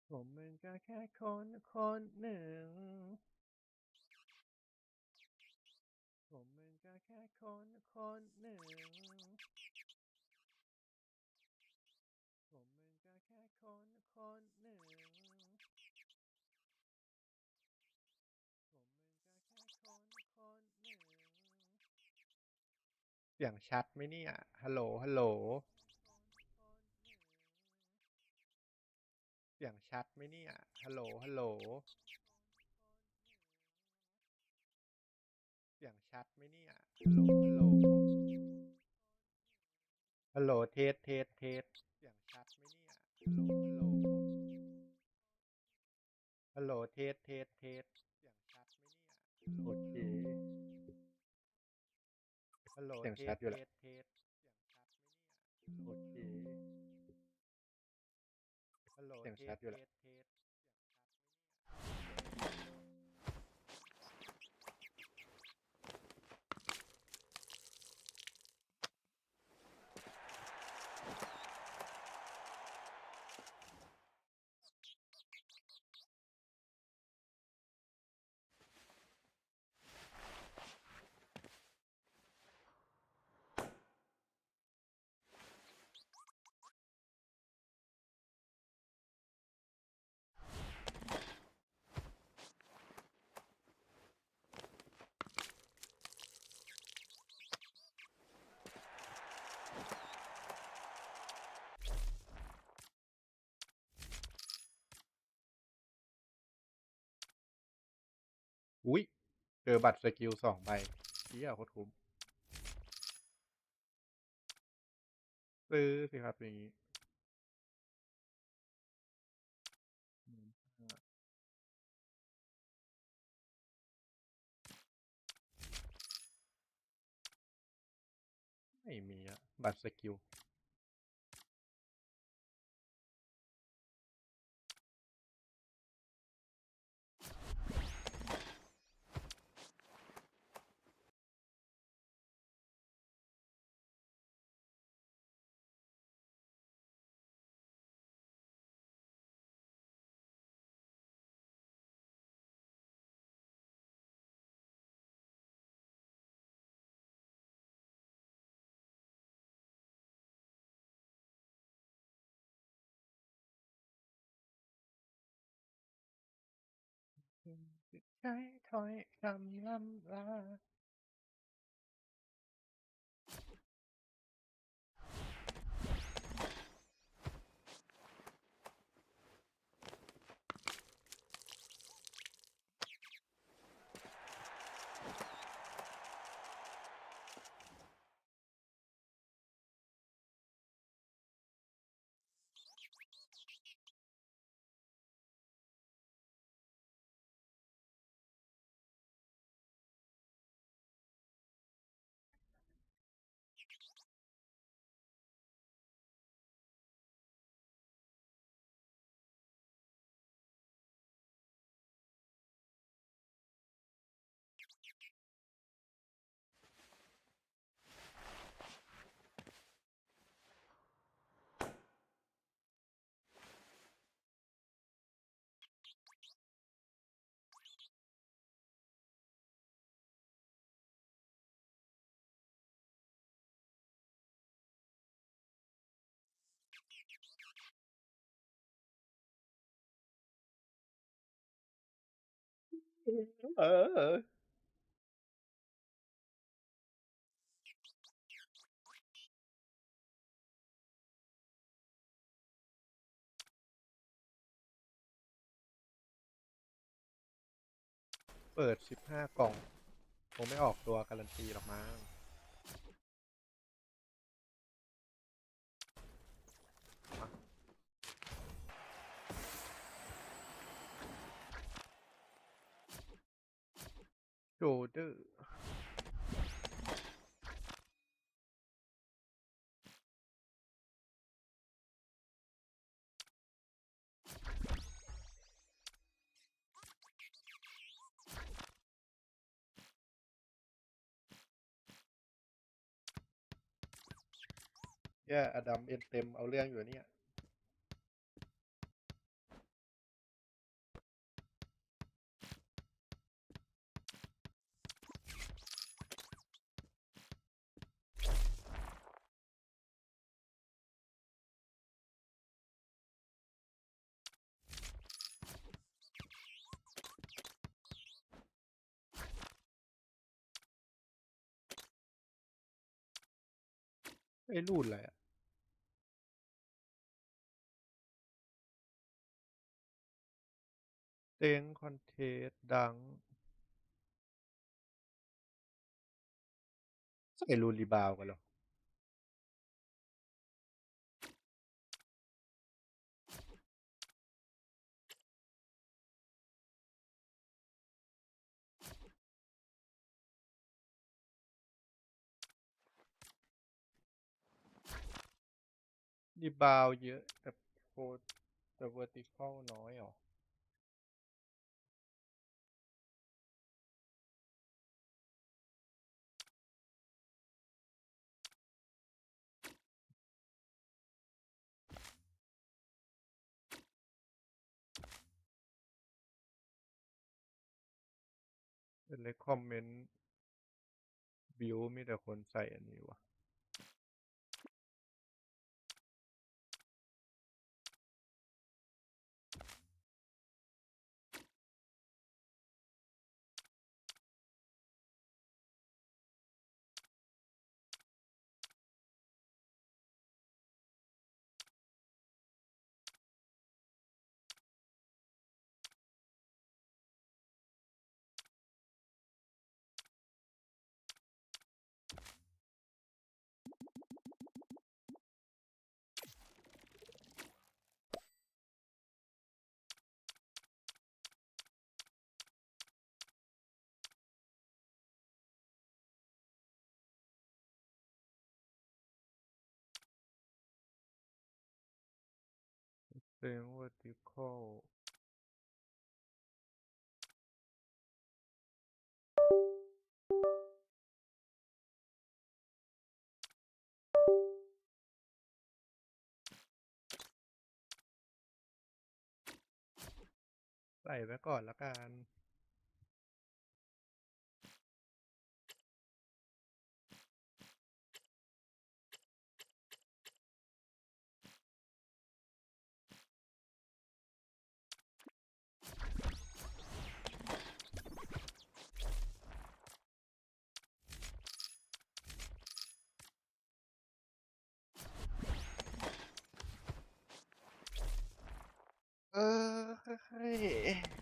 ผมมันก็แค่คนคนหนึ่งผมมันก็แค่คนคนหนึ่งผมมันก็แค่คนคนหนึ่งผมมันก็แค่คนคนหนึ่งเสียงชัดไหมเนี่ยฮัลโหลฮัลโหลเสียงชัดไหมเนี่ยฮัลโหลฮัลโหลเสียงชัดไหมเนี่ยฮัลโหลฮัลโหลฮัลโหลเทสเทสเทสเสียงชัดไหมเนี่ยฮัลโหลฮัลโหลฮัลโหลเทสเทสเทสเสียงชัดไหมเนี่ยโอเคฮัลโหลเสียงชัดอยู่แล้วเทสโอเคฮัลโหลเสียงชัดอยู่แล้วอุ้ยเจอบัตรสกิล2 ใบเชี่ยโคตรคุ้มซื้อสิครับอย่างนี้ไม่มีอะบัตรสกิลใช้ถ้อยคำล่ำลาเออเปิด15 กล่องคงไม่ออกตัวการันตีหรอกมั้งโจเดอร์แย่อดัมเอ็นเต็มเอาเรื่องอยู่เนี่ย ไอ้รูดอะไรอะเต็งคอนเทสดังใส่รูนรีบาวกันหรอรีบาวเยอะแต่โคตรแต่เวอร์ติคอลน้อยหรอเป็นเลยคอมเมนต์บิวมีแต่คนใส่อันนี้วะเต็งเวอร์ติคอลใส่ไว้ก่อนละกันค่อย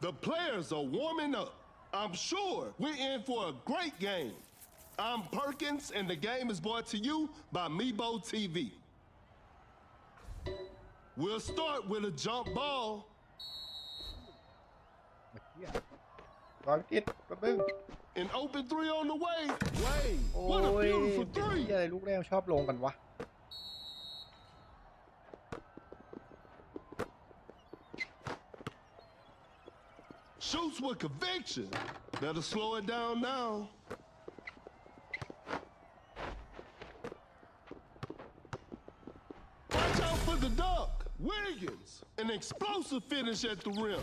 The players are warming up. I'm sure we're in for a great game. I'm Perkins, and the game is brought to you by Meebo TV. We'll start with a jump ball. ร้อยกิดแป๊บนึง An open three on the way. Way. โอ้ What a ย beautiful เป็น three. ที่อะไรลูกแรกชอบลงกันวะ Shoots with conviction. Better slow it down now. Watch out for the dunk. Wiggins, an explosive finish at the rim.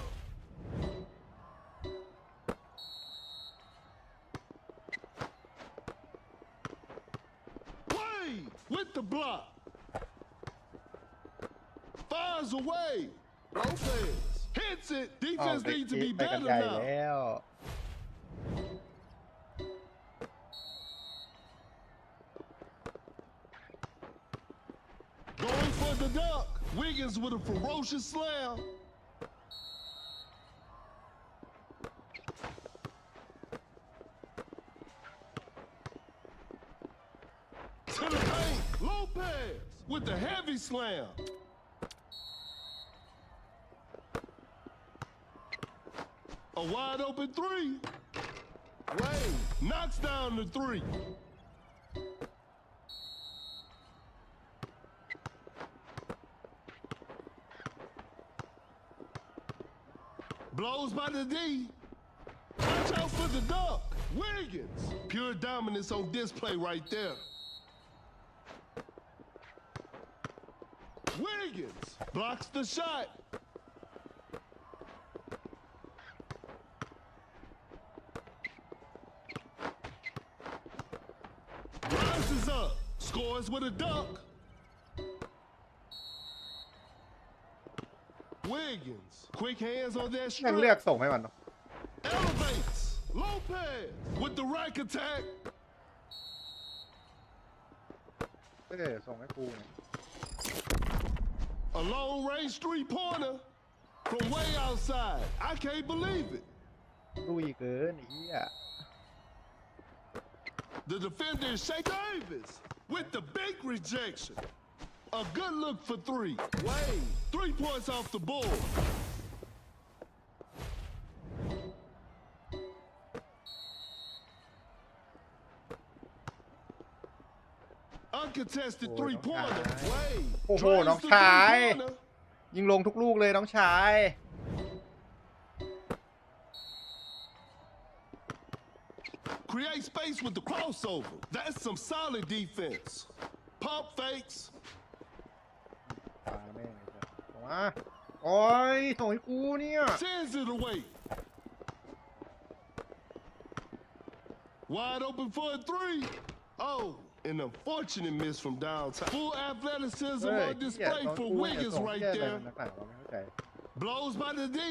Wade with the block. Fires away. Lopez hits it. ออก Defense ไป needs to คิด be ไปกัน better ใหญ่ now. แล้ว Going for the dunk. Wiggins with a ferocious slam. To the paint. Lopez with the heavy slam. A wide open three. Wade knocks down the three. Blows by the D. Watch out for the dunk. Wiggins. Pure dominance on display right there. Wiggins blocks the shot. Rises up. Scores with a dunk. Wiggins. Quick hands on that ยังเลือก strip. ส่งให้มันเนอะ Elevates. Lopez with the rack attack. ไม่ได้ส่งให้กูเนี่ย A long range three-pointer from way outside. I can't believe it. ลุยเกินไอ้เหี้ย The defender is Shake Davis with the big rejection. A good look for three. Wade, 3 points off the board. Uncontested Oh, three-pointer. don't die. Wade, Oh, drains don't the die. three-pointer. ยิงลงทุกลูกเลยน้องชาย Create space with the crossover. That's some solid defense. Pump fakes. ตาแม่งไอ้สัสส่งมาโอ้ยส่งให้กูเนี่ย Sends it away. Wide open for a three. Oh, an unfortunate miss from downtown. Full athleticism เฮ้ย on เหี้ย display ตอน for กูเนี่ย Wiggins ส่ง right แค่อะไร there. มันต่างๆเราไม่เข้าใจ Blows by the D.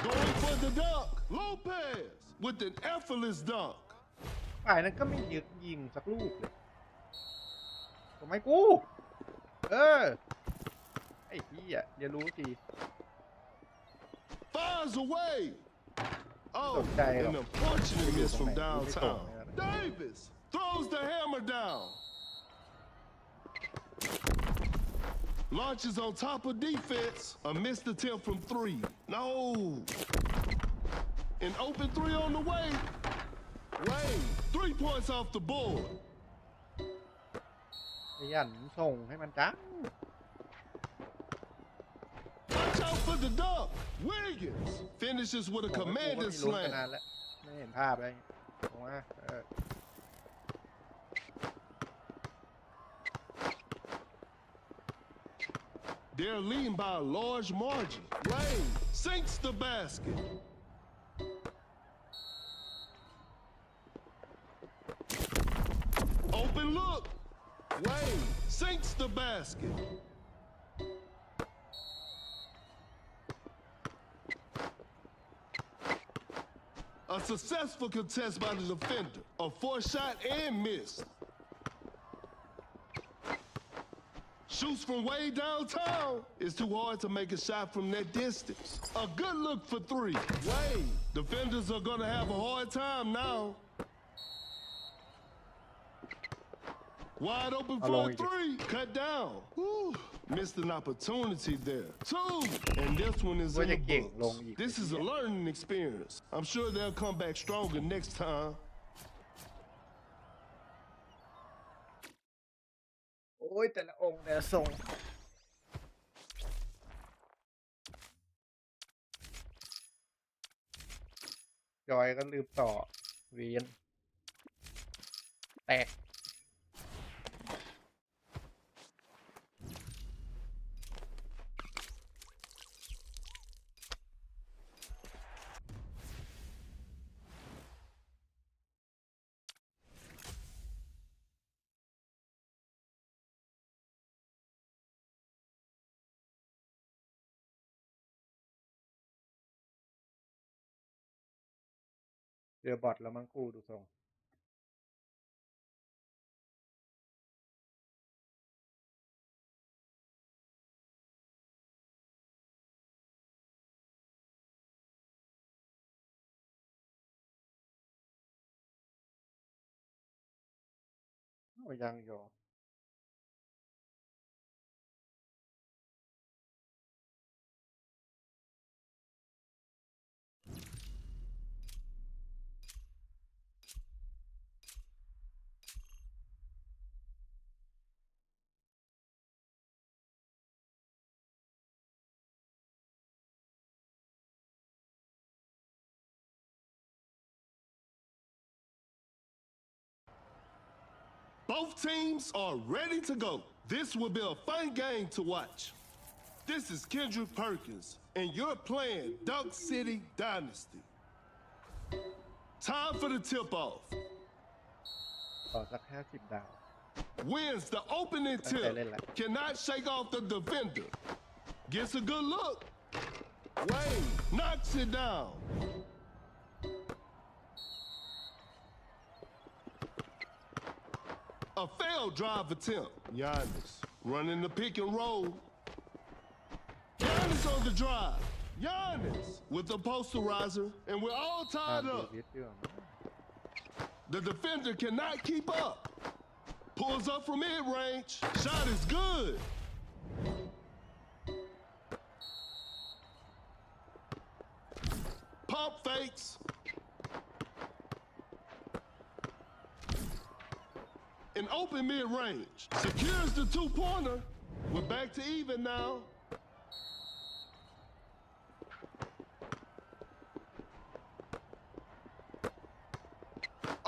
Going for the dunk. Lopez with an effortless dunk. ฝ่ายนั้นก็ไม่ยึกยิงสักลูกเลยส่งให้กู เออ ไอ้เหี้ยเดี๋ยวรู้ที Fires away. Oh, Don't die, an though. unfortunate miss from Don't die. downtown. Don't Davis throws the hammer down. Launches on top of defense. A missed attempt from three. No. An open three on the way. Wade, 3 points off the board. ขยันส่งให้มันจัง Watch out for the dunk. Wiggins finishes with a ส่งให้กูก็ commanded มีลุ้นกัน slam. นานแล้ว ไม่เห็นภาพอะไรส่งมาเออ They're leading by a large margin. Wade sinks the basket. Open look. Wade sinks the basket. A successful contest by the defender. A forced shot and missed. Shoots from way downtown. It's too hard to make a shot from that distance. A good look for three. Wade. Defenders are gonna have a hard time now. Wide open for a three. Cut down. Whew. Missed an opportunity there. Two. And this one is in the books. This is a learning experience. I'm sure they'll come back stronger next time. โอ้ยแต่ละองค์แต่ละทรงจอยก็ลืมต่อเวียนแตก เจอบอทแล้วมั้งกูดูทรงโอ้ยังอยู่Both teams are ready to go. This will be a fun game to watch. This is Kendrick Perkins, and you're playing Duck City Dynasty. Time for the tip-off. ต่อสัก50 ดาว Wins the opening tip. Cannot shake off the defender. Gets a good look. Wade knocks it down. A failed drive attempt. Giannis running the pick and roll. Giannis on the drive. Giannis with the posterizer, and we're all tied up. The defender cannot keep up. Pulls up from mid-range. Shot is good. Pump fakes. An open mid-range. Secures the two-pointer. We're back to even now.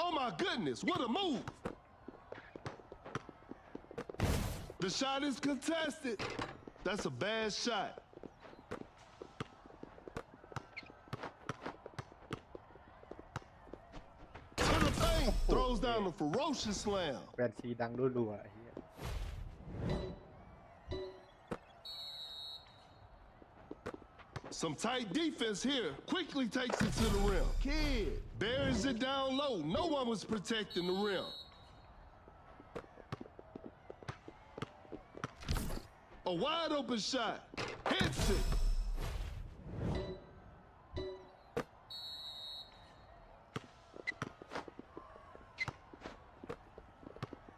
Oh my goodness, what a move. The shot is contested. That's a bad shot. To the paint, throws down a ferocious slam. แบนซีดังรัวๆไอ้เหี้ย Some tight defense here. Quickly takes it to the rim. Kid buries it down low. No one was protecting the rim. A wide open shot. Hits it.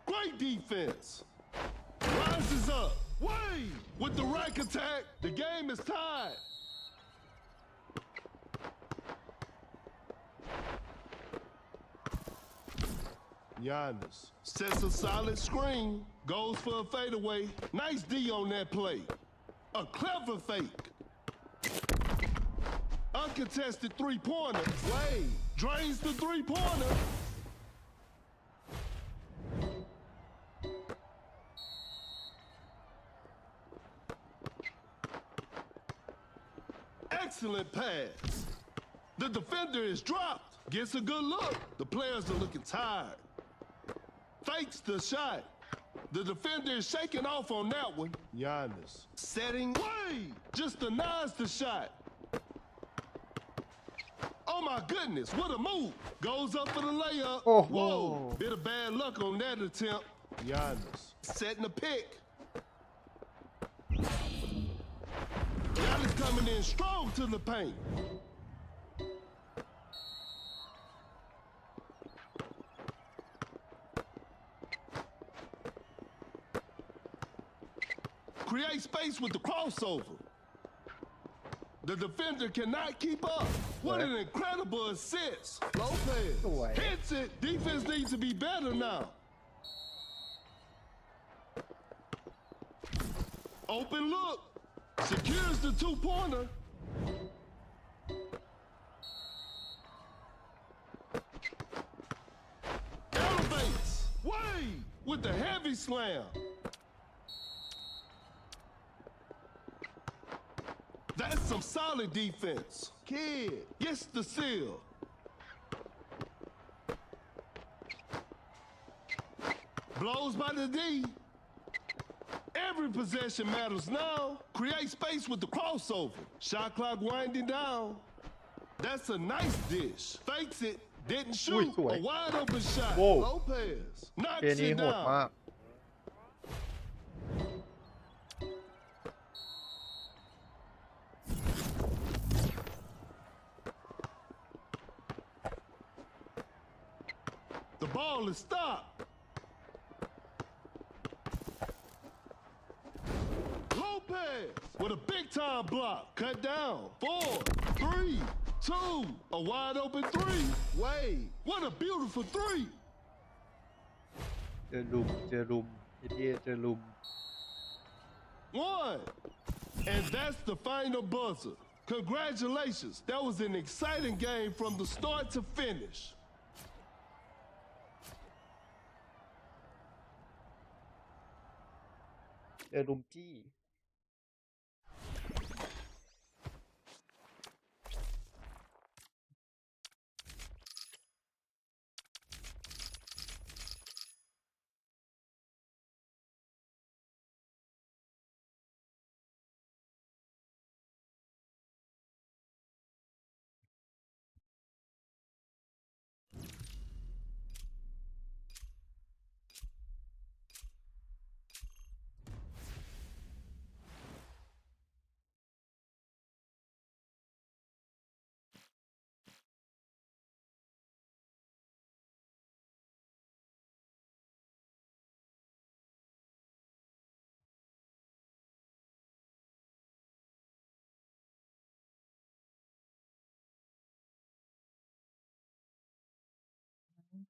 Great defense. Rises up. Wade with the rack attack. The game is tied. Giannis sets a solid screen, goes for a fadeaway. Nice D on that play. A clever fake. Uncontested three-pointer. Wade drains the three-pointer. Excellent pass. The defender is dropped. Gets a good look. The players are looking tired. Fakes the shot. The defender is shaking off on that one. Giannis setting. Wade just denies the shot. Oh my goodness, what a move. Goes up for the layup. Oh. Whoa, bit of bad luck on that attempt. Giannis setting the pick. Giannis coming in strong to the paint. Create space with the crossover. The defender cannot keep up. What an incredible assist. Lopez hits it. Defense needs to be better now. Open look. Secures the two-pointer. Elevates. Wade with the heavy slam. That's some solid defense. Kid gets the seal. Blows by the D. Every possession matters now. Create space with the crossover. Shot clock winding down. That's a nice dish. Fakes it. Didn't shoot a wide open shot. Whoa. Lopez เกม knocks นี้ it โหด down. มาก The ball is stopped. Lopez with a big time block. Cut down. 4, 3, 2. A wide open three. Wade. What a beautiful three. เจอลุมเจอลุม 1. And that's the final buzzer. Congratulations. That was an exciting game from the start to finish. เจอลุมจี้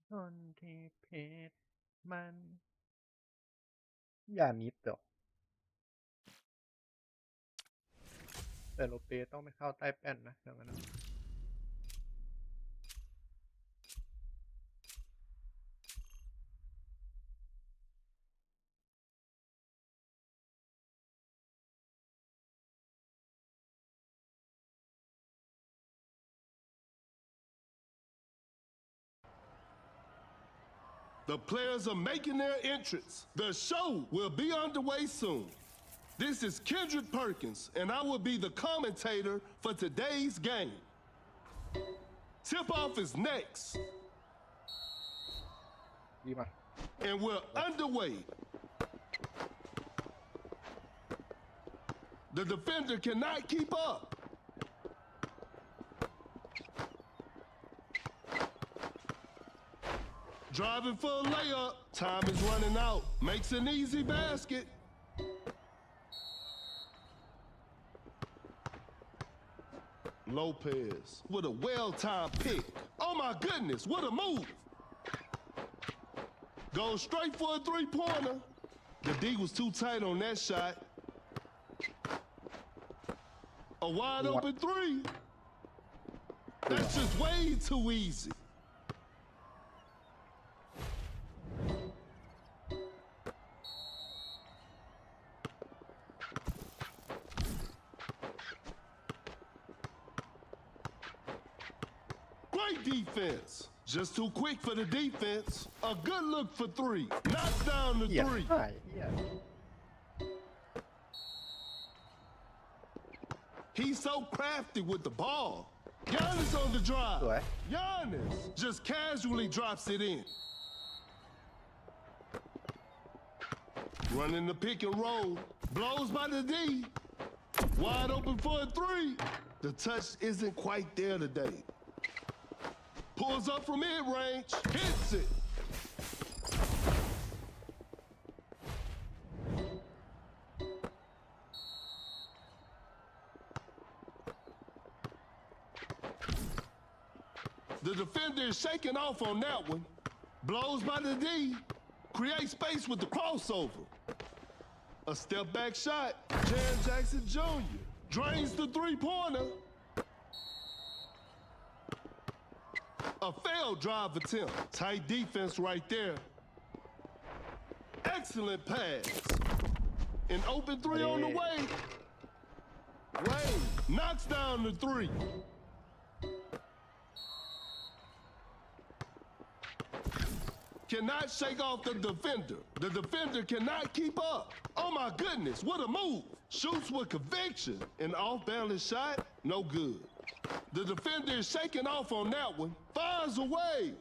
คนที่เพชรมันอย่ามิดหรอกแต่โลเปต้องไปเข้าใต้แป้นนะเดี๋ยวกันนะ The players are making their entrance. The show will be underway soon. This is Kendrick Perkins, and I will be the commentator for today's game. Tip-off is next. ดีมา And we're underway. The defender cannot keep up. Driving for a layup. Time is running out. Makes an easy basket. Lopez with a well-timed pick. Oh my goodness, what a move. Goes straight for a three-pointer. The D was too tight on that shot. A wide open three. That's just way too easy. Great defense. Just too quick for the defense. A good look for three. Knocks down the เหี้ย three. หายเหี้ย He's so crafty with the ball. Giannis on the drive. สวย Giannis just casually drops it in. Running the pick and roll. Blows by the D. Wide open for a three. The touch isn't quite there today. Pulls up from mid-range. Hits it. The defender is shaking off on that one. Blows by the D. Creates space with the crossover. A step back shot. Jan Jackson Jr. Drains the three-pointer. A failed drive attempt. Tight defense right there. Excellent pass. An open three on the way. Wade knocks down the three. Cannot shake off the defender. The defender cannot keep up. Oh my goodness, what a move. Shoots with conviction. An off-balance shot, no good. The defender is shaking off on that one. Fires away.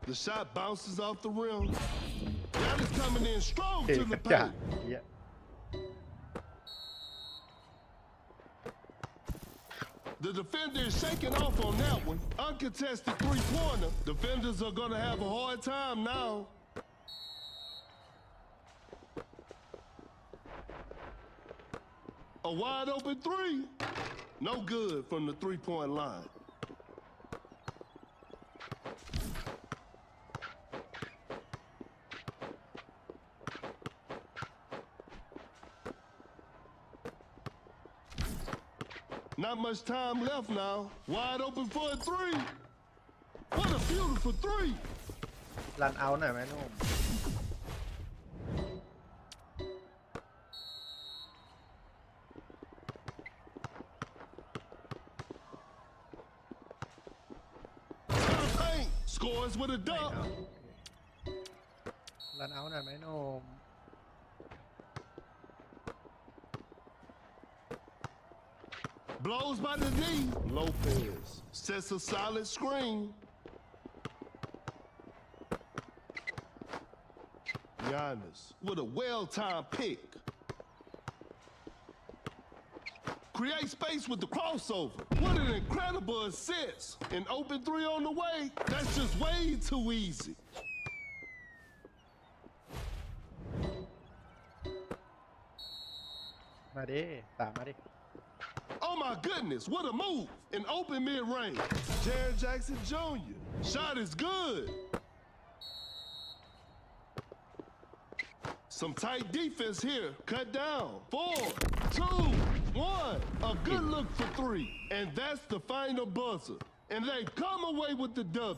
The shot bounces off the rim. Giannis coming in strong เก่ง to ก the ระจาด paint. เหี้ย The defender is shaking off on that one. Uncontested three-pointer. Defenders are going to have a hard time now. A wide open three. No good from the three-point line. Not much time left now. Wide open for a three. What a beautiful three. รันเอาหน่อยไหมนุ่ม Paint scores with a ไม่ dunk. เอารันเอาหน่อยไหมนุ่ม Blows by the knee. Lopez sets a solid screen. Giannis with a well-timed pick. Create space with the crossover. What an incredible assist. An open three on the way. That's just way too easy. มาดิตามมาดิ Oh my goodness, what a move. An open mid-range. Jaren Jackson Jr. Shot is good. Some tight defense here. Cut down. 4, 2, 1. A good look for three. And that's the final buzzer. And they come away with the W.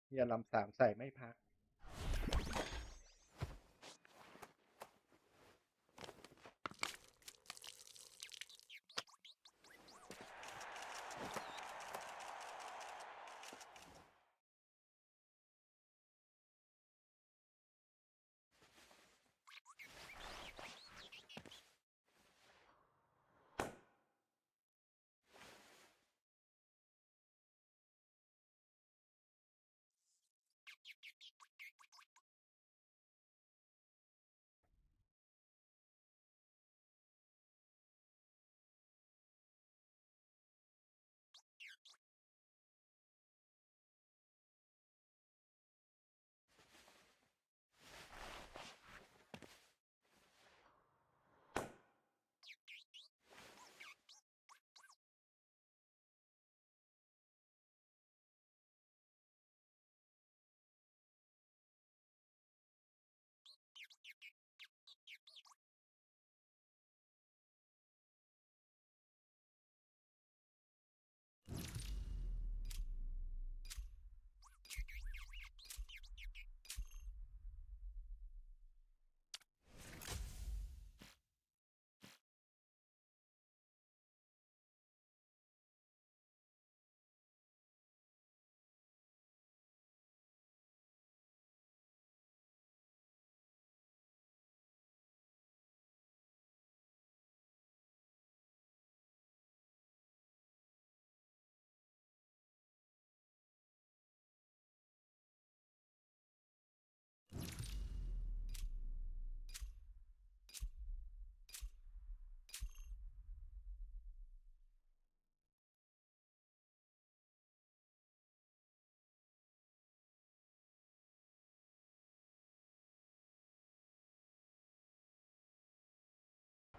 เฮียลำสามใส่ไม่พัก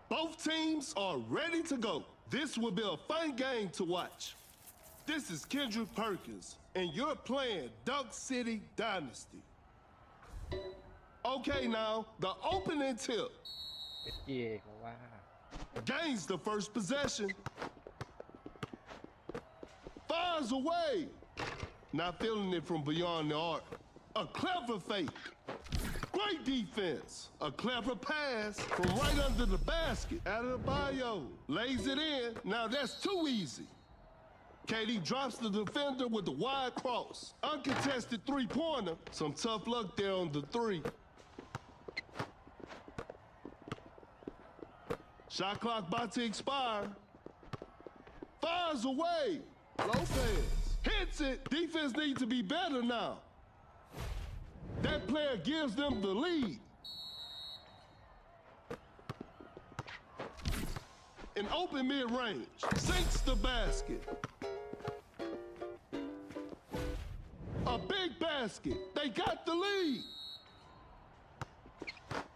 Both teams are ready to go. This will be a fun game to watch. This is Kendrick Perkins, and you're playing Duck City Dynasty. Okay, now, the opening tip. เป็นเกย์เขาว่า Gains the first possession. Fires away. Not feeling it from beyond the arc. A clever fake. Great defense. A clever pass from right under the basket. Adebayo lays it in. Now that's too easy. KD drops the defender with the wide cross. Uncontested three-pointer. Some tough luck there on the three. Shot clock about to expire. Fires away. Lopez hits it. Defense needs to be better now. That player gives them the lead. An open mid-range. Sinks the basket. A big basket. They got the lead.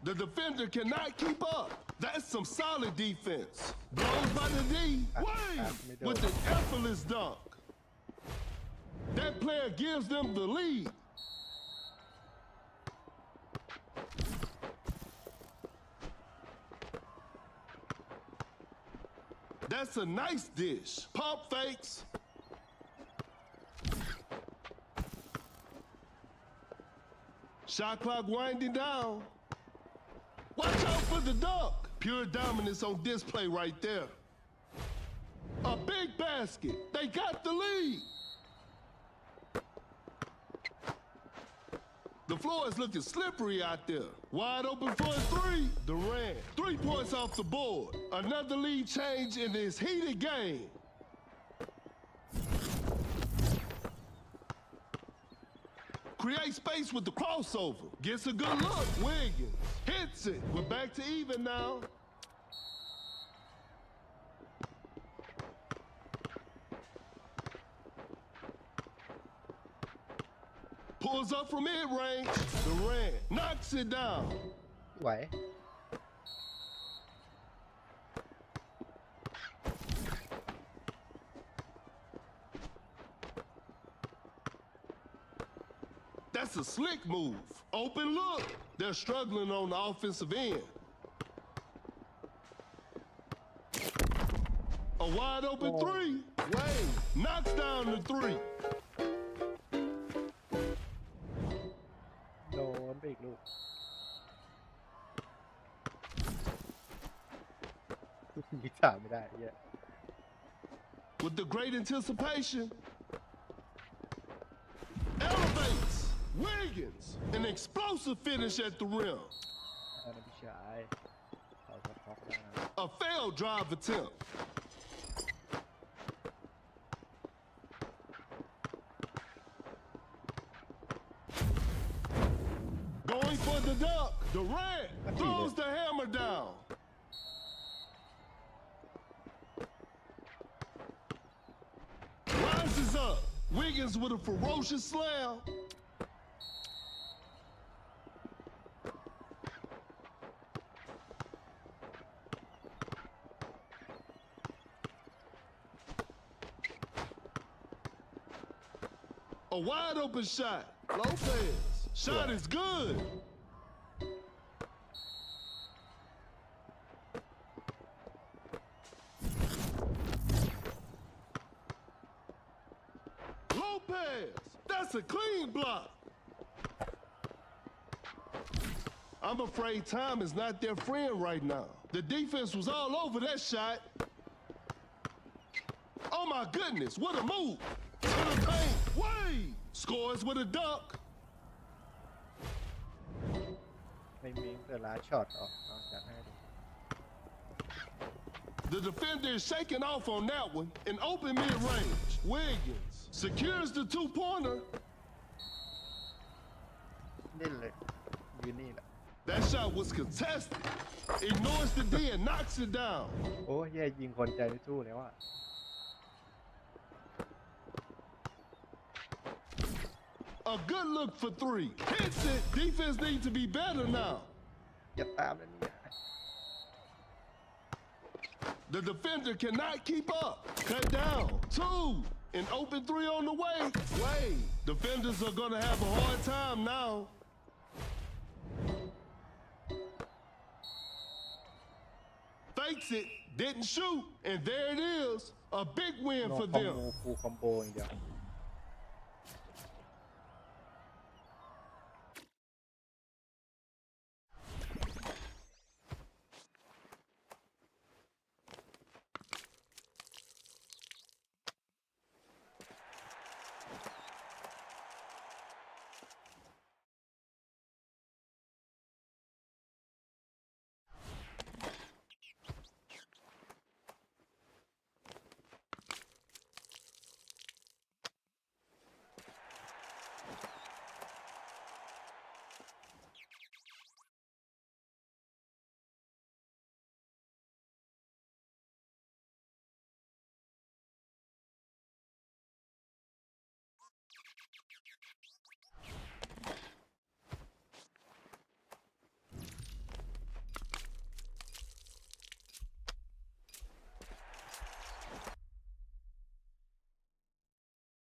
The defender cannot keep up. That's some solid defense. Blows by the D. Wade with an effortless dunk. That player gives them the lead. That's a nice dish. Pump fakes. Shot clock winding down. Watch out for the dunk. Pure dominance on display right there. A big basket. They got the lead. The floor is looking slippery out there. Wide open for a three. Durant. 3 points off the board. Another lead change in this heated game. Create space with the crossover. Gets a good look. Wiggins hits it. We're back to even now. Pulls up from mid-range. Durant knocks it down. ไหว That's a slick move. Open look. They're struggling on the offensive end. A wide open three. Wade knocks down the three. โดนไปอีกลูกยิงสามไม่ได้เหี้ย With the great anticipation. Elevates. Wiggins. An explosive finish at the rim. อันนั้นพี่ชายเขาท็อกได้นะ A failed drive attempt. Going for the dunk. Durant throws the hammer down. Rises up. Wiggins with a ferocious slam. A wide open shot. Lopez. Shot is good. Lopez. That's a clean block. I'm afraid time is not their friend right now. The defense was all over that shot. Oh my goodness, what a move. To the paint. Wade scores with a dunk. ไม่มีแต่ลาช็อตออกเอาจากให้ดู The defender is shaking off on that one. An open mid-range. Wiggins secures the two-pointer. เล่นเลยยืนนี่แหละ That shot was contested. Ignores the D and knocks it down. โอ้แย่ยิงคนใจไม่สู้แล้วอ่ะ A good look for three. Hits it. Defense needs to be better now. อย่าตามนะเนี่ย The defender cannot keep up. Cut down. Two. An open three on the way. Wade. Defenders are going to have a hard time now. Fakes it. Didn't shoot. And there it is. A big win โน for คอม them. โบฟูลคอมโบอย่างเดียว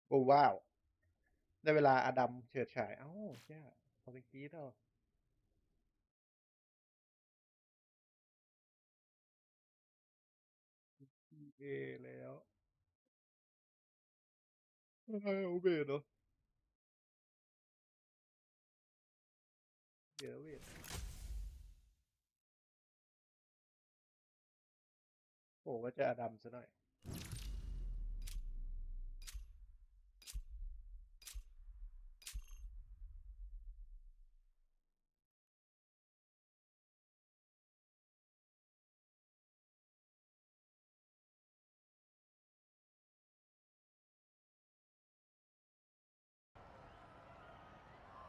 โอ้ว้าวได้เวลาอดัมเฉิดฉายเอ้าแย่พอตะกี้เท่าเอแล้วโอเบดเหรอเดี๋ยวเวทโอ้ว่าจะอดัมซะหน่อย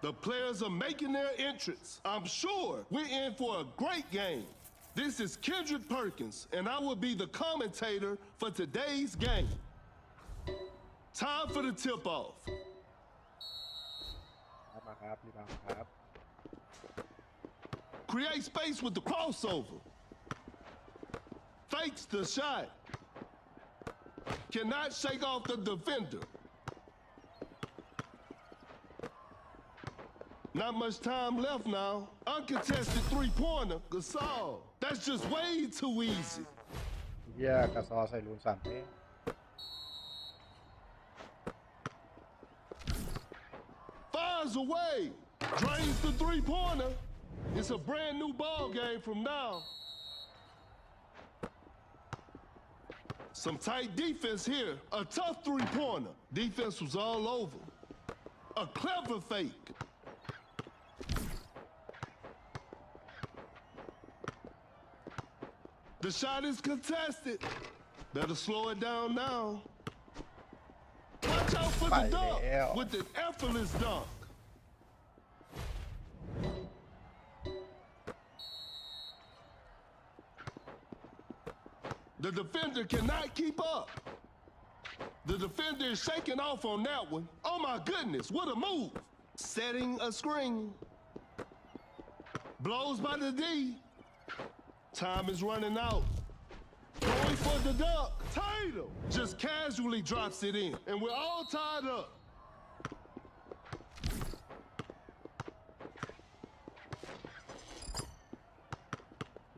The players are making their entrance. I'm sure we're in for a great game. This is Kendrick Perkins, and I will be the commentator for today's game. Time for the tip-off. มาครับรีบาวครับ Create space with the crossover. Fakes the shot. Cannot shake off the defender. Not much time left now. Uncontested three-pointer. Gasol. That's just way too easy. เยี่ยกระซอใส่รูนสั่นเอง Fires away. Drains the three-pointer. It's a brand new ball game from now. Some tight defense here. A tough three-pointer. Defense was all over. A clever fake. The shot is contested. Better slow it down now. Watch out for the dunk with an effortless dunk. The defender cannot keep up. The defender is shaking off on that one. Oh my goodness, what a move. Setting a screen. Blows by the D. Time is running out. Going for the dunk. Tatum just casually drops it in, and we're all tied up.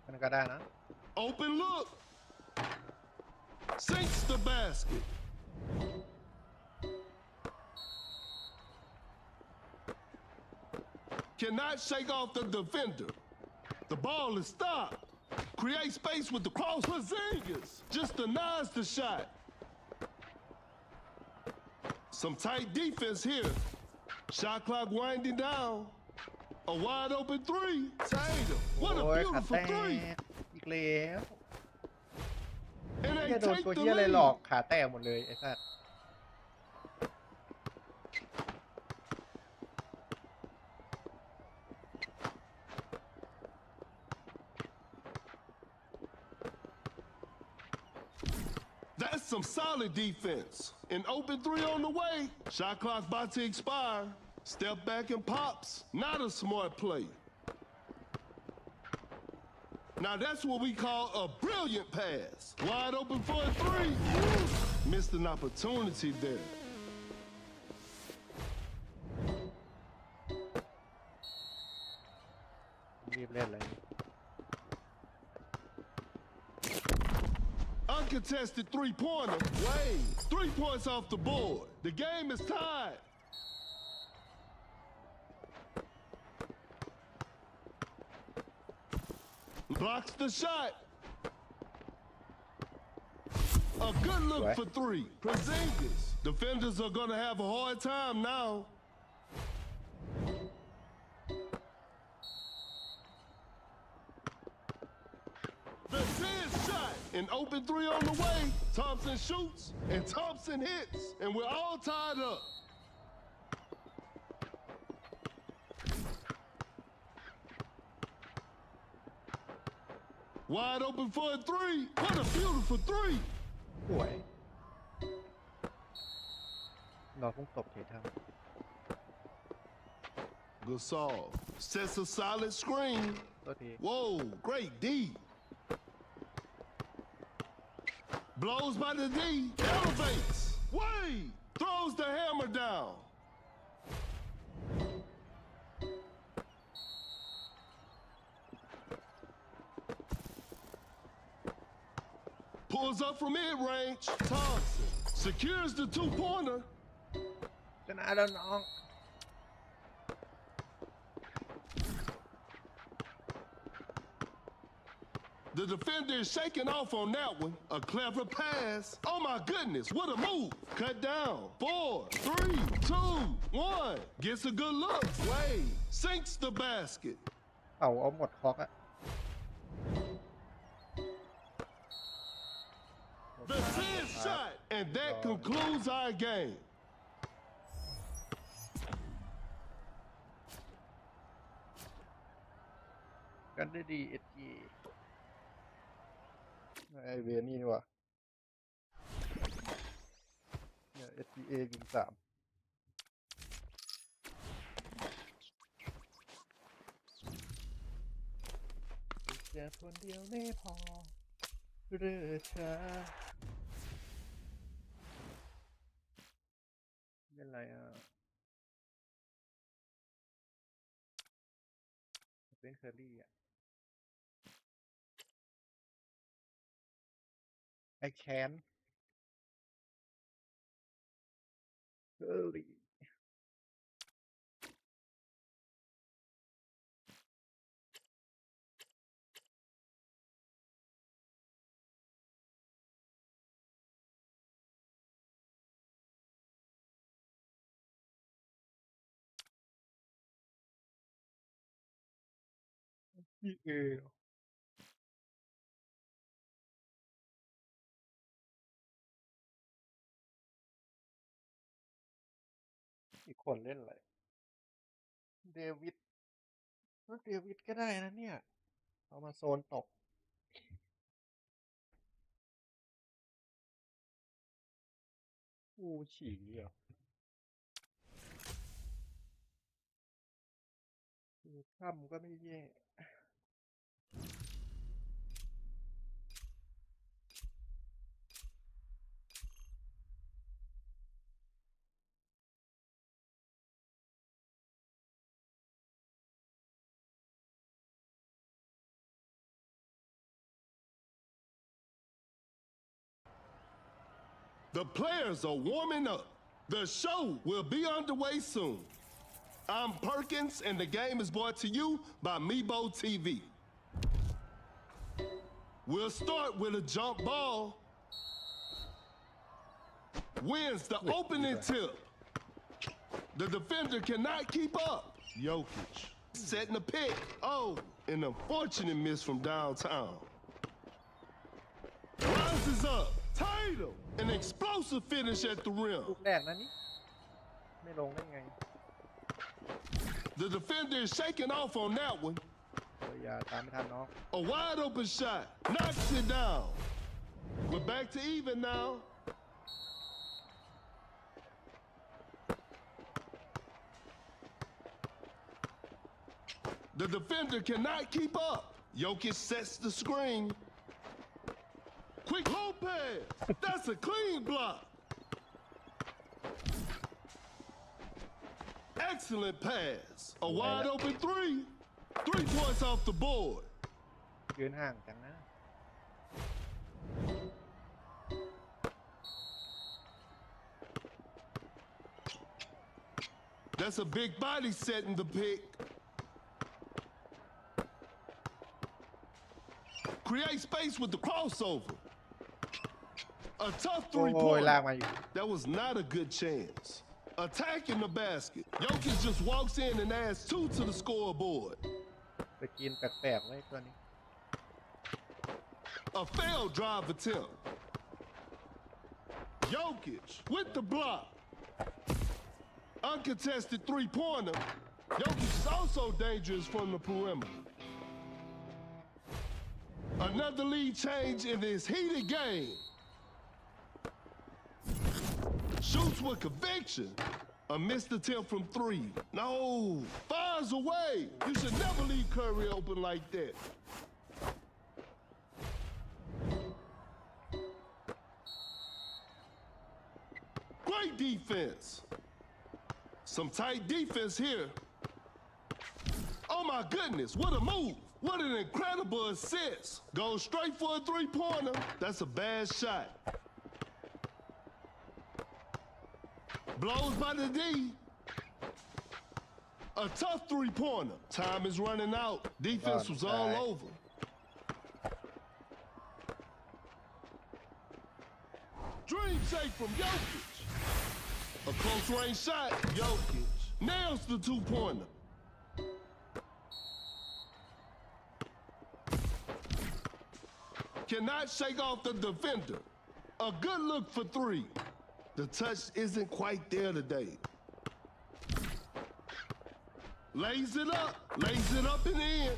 มันก็ได้นะ Open look. Sinks the basket. Cannot shake off the defender. The ball is stopped. Create space with the cross. Porzingis just denies the shot. Some tight defense here. Shot clock winding down. A wide open three. Tatum. What a โอ้ยขา beautiful แต three. กอีกแล้ว And ไม่ they โดน take ตัว the เฮียอะไรหลอก lead. ขาแตกหมดเลยไอ้สัส That's some solid defense. An open three on the way. Shot clock about to expire. Step back and pops. Not a smart play. Now that's what we call a brilliant pass. Wide open for a three. Missed an opportunity there. รีบเล่นเลย Uncontested three-pointer. Way. 3 points off the board. The game is tied. Blocks the shot. A good look What? for three. Porzingis. Defenders are going to have a hard time now. The 10 shot. An open three on the way. Thompson shoots and Thompson hits. And we're all tied up. Wide open for a three. What a beautiful three. สวยรอพุ่งตบเททัม Gasol sets a solid screen. ตัวที Whoa, great D. Blows by the D, elevates. Wade throws the hammer down. Pulls up from mid-range. Thompson secures the two-pointer. ชนะแล้วน้อง The defender is shaking off on that one. A clever pass. Oh my goodness, what a move. Cut down. 4, 3, 2, 1. Gets a good look. Wade sinks the basket. เอาหมดคล็อกอะ The 10th shot. And that concludes our game. กันได้ดีเอจีไอเวนี่นี่วะเนี่ย SGA ยิง3แค่คนเดียวไม่พอเรือช้าเล่นอะไรอ่ะเป็นเคอรี่อ่ะไอแคนเคอรี่พี่เออีกคนเล่นอะไรเดวิดเดวิดก็ได้นะเนี่ยเอามาโซนตกอูฉี่เหรอค่ำก็ไม่แย่ The players are warming up. The show will be underway soon. I'm Perkins, and the game is brought to you by Mebo TV. We'll start with a jump ball. Wins the opening tip. The defender cannot keep up. Jokic setting the pick. Oh, an unfortunate miss from downtown. Rises up. Tatum. An explosive finish at the rim. ลูกแรกนะนี่ไม่ลงได้ไง The defender is shaking off on that one. อย่าตามไม่ทันน้อง A wide open shot. Knocks it down. We're back to even now. The defender cannot keep up. Jokic sets the screen. Quick Lopez. That's a clean block. Excellent pass. A wide open three. 3 points off the board. ยืนห่างจังนะ That's a big body setting the pick. Create space with the crossover. A tough โอ้ย three-pointer. ลากมาอยู่ That was not a good chance. Attacking the basket. Jokic just walks in and adds 2 to the scoreboard. ไปกินแปลกๆไว้ตัวนี้ A failed drive attempt. Jokic with the block. Uncontested three-pointer. Jokic is also dangerous from the perimeter. Another lead change in this heated game. Shoots with conviction. A missed attempt from 3. No, fires away. You should never leave Curry open like that. Great defense. Some tight defense here. Oh my goodness, what a move. What an incredible assist. Goes straight for a three-pointer. That's a bad shot. Blows by the D. A tough three-pointer. Time is running out. Defense was all over. Dream shake from Jokic. A close-range shot. Jokic nails the two-pointer. Cannot shake off the defender. A good look for 3. The touch isn't quite there today. Lays it up and in.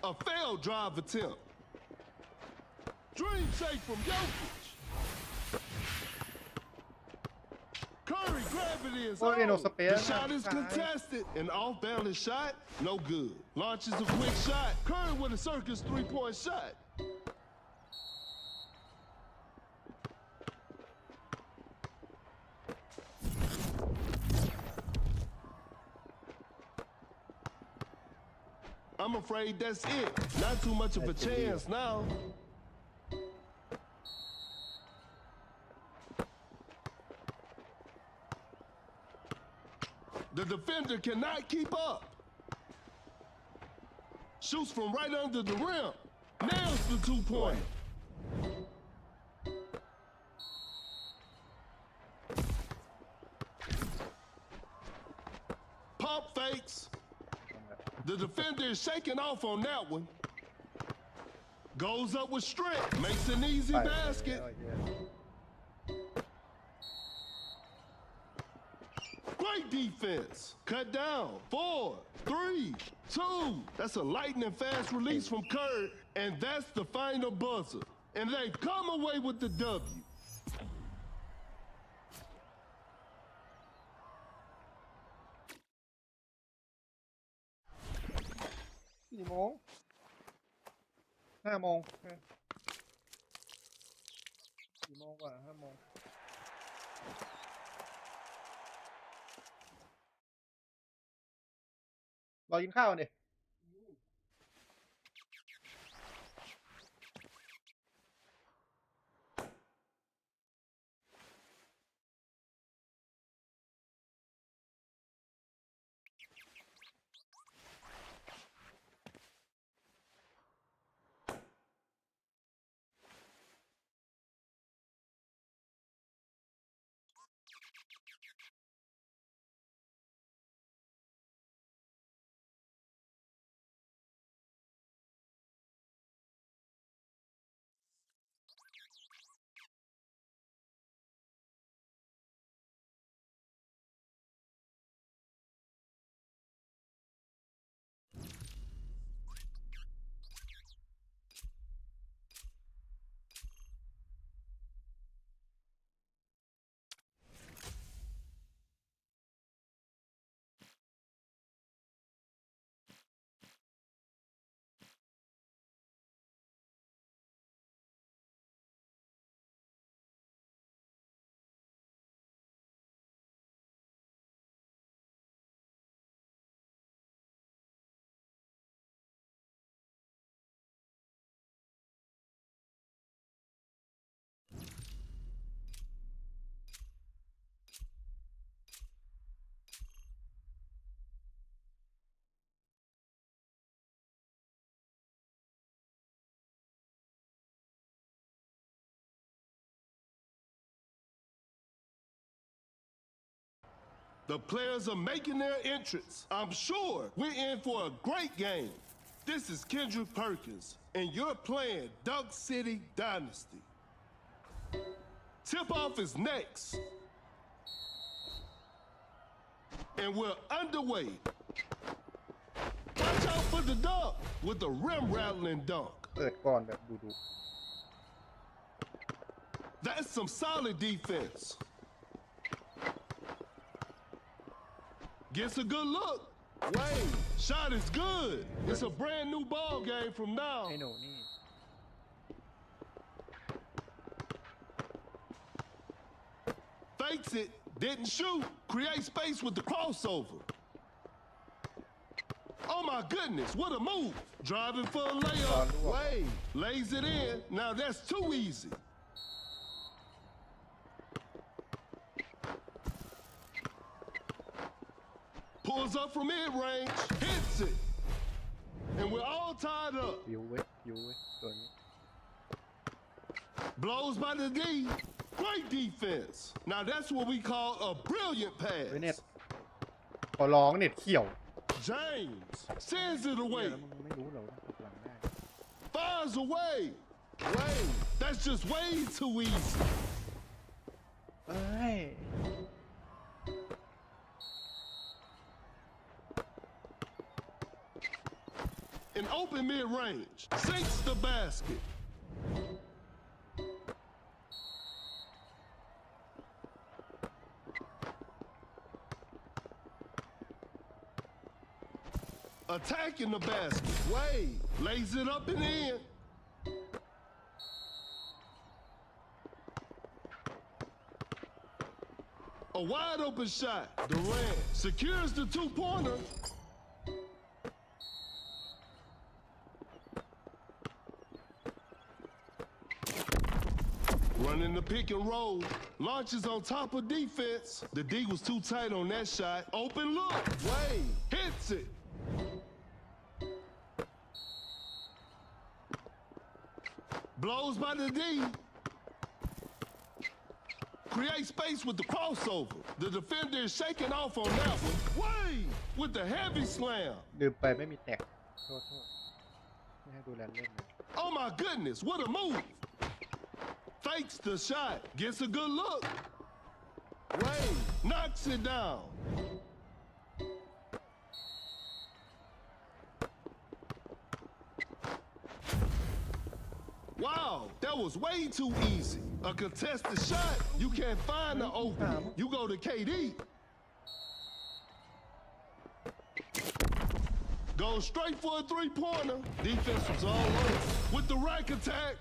A failed drive attempt. Dream shake from Jokic. Curry, gravity is on. The shot is contested. An off-balance shot, no good. Launches a quick shot. Curry with a circus three-point shot. I'm afraid that's it. Not too much of a chance now. The defender cannot keep up. Shoots from right under the rim. Nails the two-pointer. Pump fakes. The defender is shaking off on that one. Goes up with strength. Makes an easy basket. Great defense. Cut down. 4, 3, 2. That's a lightning fast release from Curry. And that's the final buzzer. And they've come away with the W. 4 โมง 5 โมง 4 โมงกว่า 5 โมง รอกินข้าวดิThe players are making their entrance. I'm sure we're in for a great game. This is Kendrick Perkins, and you're playing Dunk City Dynasty. Tip-off is next. And we're underway. Watch out for the dunk with the rim-rattling dunk. เปิดก่อนแบบดุ That's some solid defense. Gets a good look. Wait, shot is good. It's a brand new ball game from now. ไอ้หนูนี่ Fakes it, didn't shoot. Create space with the crossover. Oh my goodness, what a move. Driving for a layup. Wait, lays it in. Now that's too easy. Pulls up from mid-range, hits it. And we're all tied up. ยิวเว้ยตัวนี้ Blows by the D. Great defense. Now that's what we call a brilliant เฮ้ยเน็ต pass. ขอร้องเน็ตเขียว James sends it เหี้ย away. แล้วมึงไม่รู้เหรอว่าตกหลังได้ Fires away. Wait, that's just way too easy. เอ้ย In open mid-range, sinks the basket. Attacking the basket. Wade lays it up and in. A wide open shot. Durant secures the two-pointer. Running the pick and roll. Launches on top of defense. The D was too tight on that shot. Open look. Wade hits it. Blows by the D. Create space with the crossover. The defender is shaking off on that one. Wade with the heavy slam. ลืมไปไม่มีแตกโทษไม่ให้ดูแลเล่นนะ Oh my goodness, what a move. Fakes the shot. Gets a good look. Wade knocks it down. Wow, that was way too easy. A contested shot, you can't find the opening. You go to KD. Goes straight for a three-pointer. Defense was all over. With the rack attack.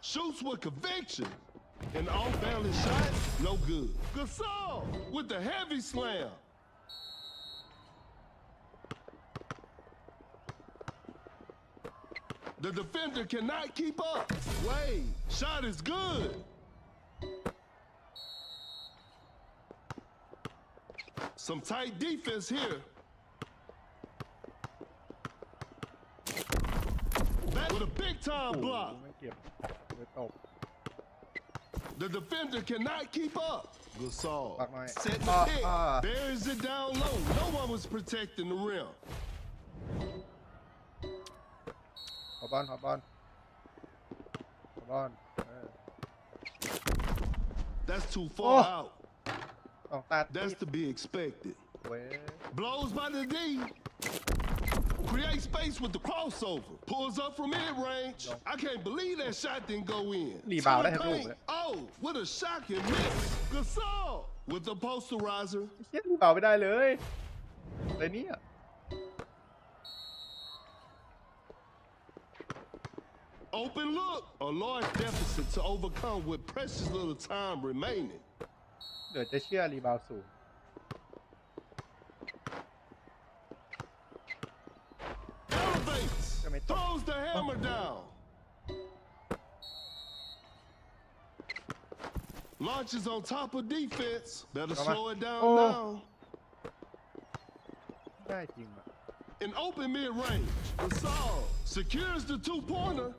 Shoots with conviction. An off-balance shot, no good. Gasol with the heavy slam. The defender cannot keep up. Wade, shot is good. Some tight defense here. Back with a big-time โอ้โห block. ไม่เก็บเลยตบ The defender cannot keep up. Gasol Fuck my- setting the pick, buries it down low. No one was protecting the rim. ขอบอลเออ That's too far Oh. out. ต้องตัด That's to be expected. เว้ย Blows by the D. Create space with the crossover. Pulls up from mid-range. I can't believe that shot didn't go in. Rebound, To the that had paint. room, Oh, what a shocking miss. Gasol with the posterizer. เชี่ยเป่าไม่ได้เลยอะไรเนี่ย Open look. A large deficit to overcome with precious little time remaining. เดี๋ยวจะเชื่อรีบาวสูง Elevates. Throws the hammer down. Launches on top of defense. Better slow it down now. ได้จริงอ่ะ In open mid-range, Gasol secures the two-pointer.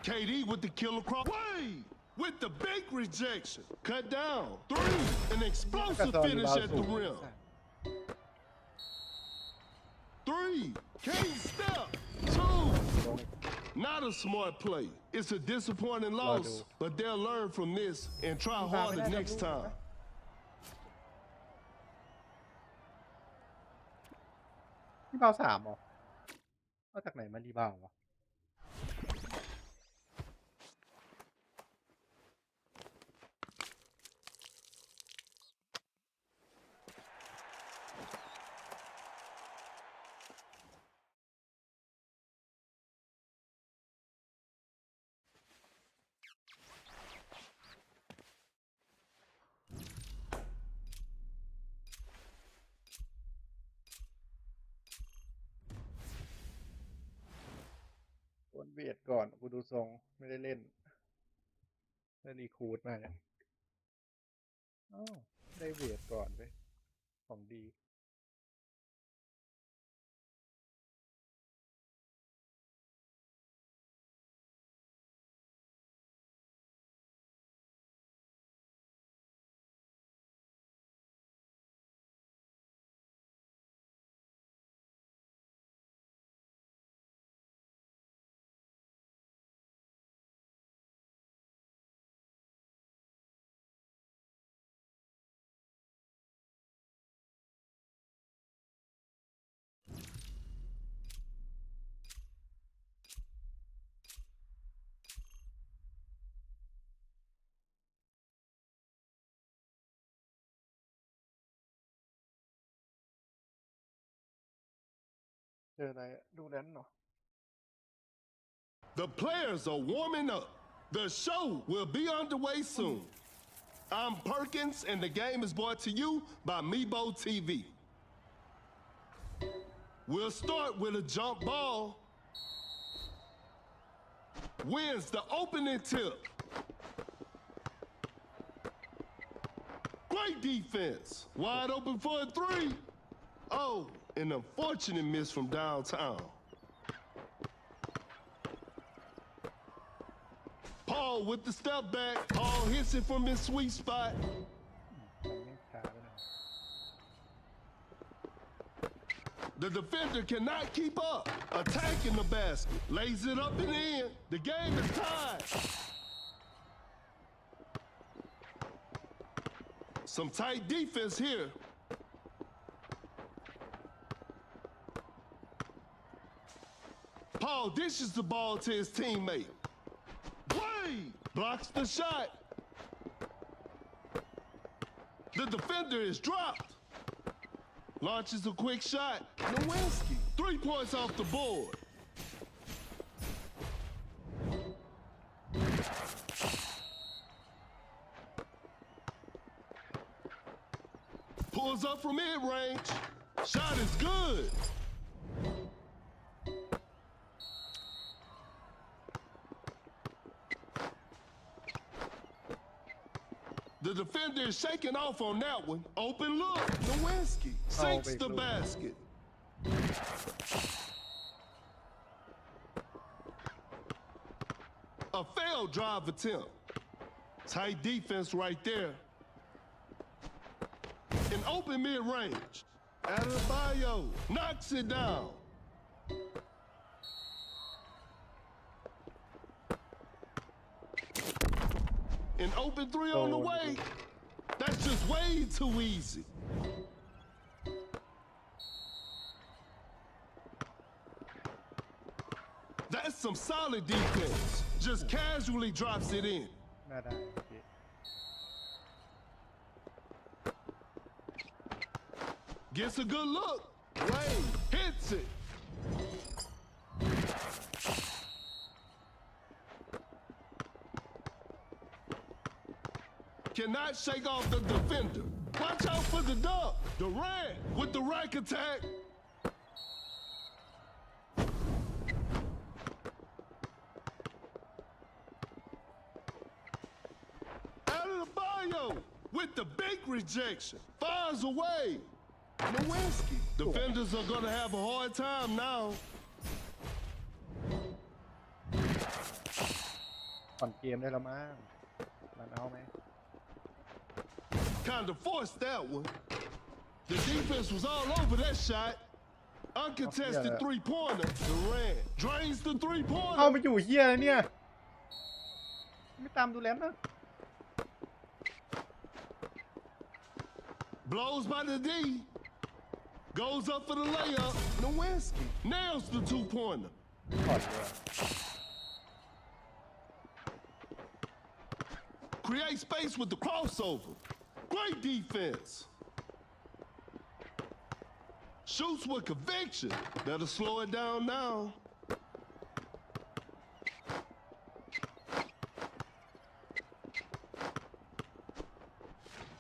KD with the killer cross. Wade with the big rejection. Cut down. Three. An explosive กระซอนรี finish บาว at สู the ง rim. Three. Can't step. Two. Not a smart play. It's a disappointing loss, but they'll learn from this and try harder next time. รีบาว3เหรอมาจากไหนมารีบาววะเบียดก่อนกูดูทรงไม่ได้เล่นได้รีคูดมาเนี่ยได้เบียดก่อนไปของดีเจออะไรดูแลนเนาะ The players are warming up. The show will be underway soon. I'm Perkins, and the game is brought to you by Meebo TV. We'll start with a jump ball. Wins the opening tip. Great defense. Wide open for a three. Oh, an unfortunate miss from downtown. Paul with the step back. Paul hits it from his sweet spot. The defender cannot keep up. Attacking the basket. Lays it up and in. The game is tied. Some tight defense here. Paul dishes the ball to his teammate. Blocks the shot. The defender is dropped. Launches a quick shot. Nowinski. 3 points off the board. Pulls up from mid-range. Shot is good. The defender is shaking off on that one. Open look. Nowinski sinks the basket. A failed drive attempt. Tight defense right there. An open mid-range. Adebayo knocks it down. An open three on the way. That's just way too easy. That's some solid defense. Just casually drops it in. Gets a good look. Ray hits it. Cannot shake off the defender. Watch out for the dunk. Durant with the rack attack. Adebayo with the big rejection. Fires away. Nowinski. Defenders are going to have a hard time now. ผ่อนเกมได้แล้วมั้งมันเอาไหม Kind of forced that one. The defense was all over that shot. Uncontested three-pointer. Durant drains the เข้า three-pointer. มาอยู่เฮียแล้วเนี่ยไม่ตามดูแล้วนะ Blows by the D. Goes up for the layup. Nowinski nails the two-pointer. ถอดเลย Create space with the crossover. Great defense. Shoots with conviction. That'll slow it down now.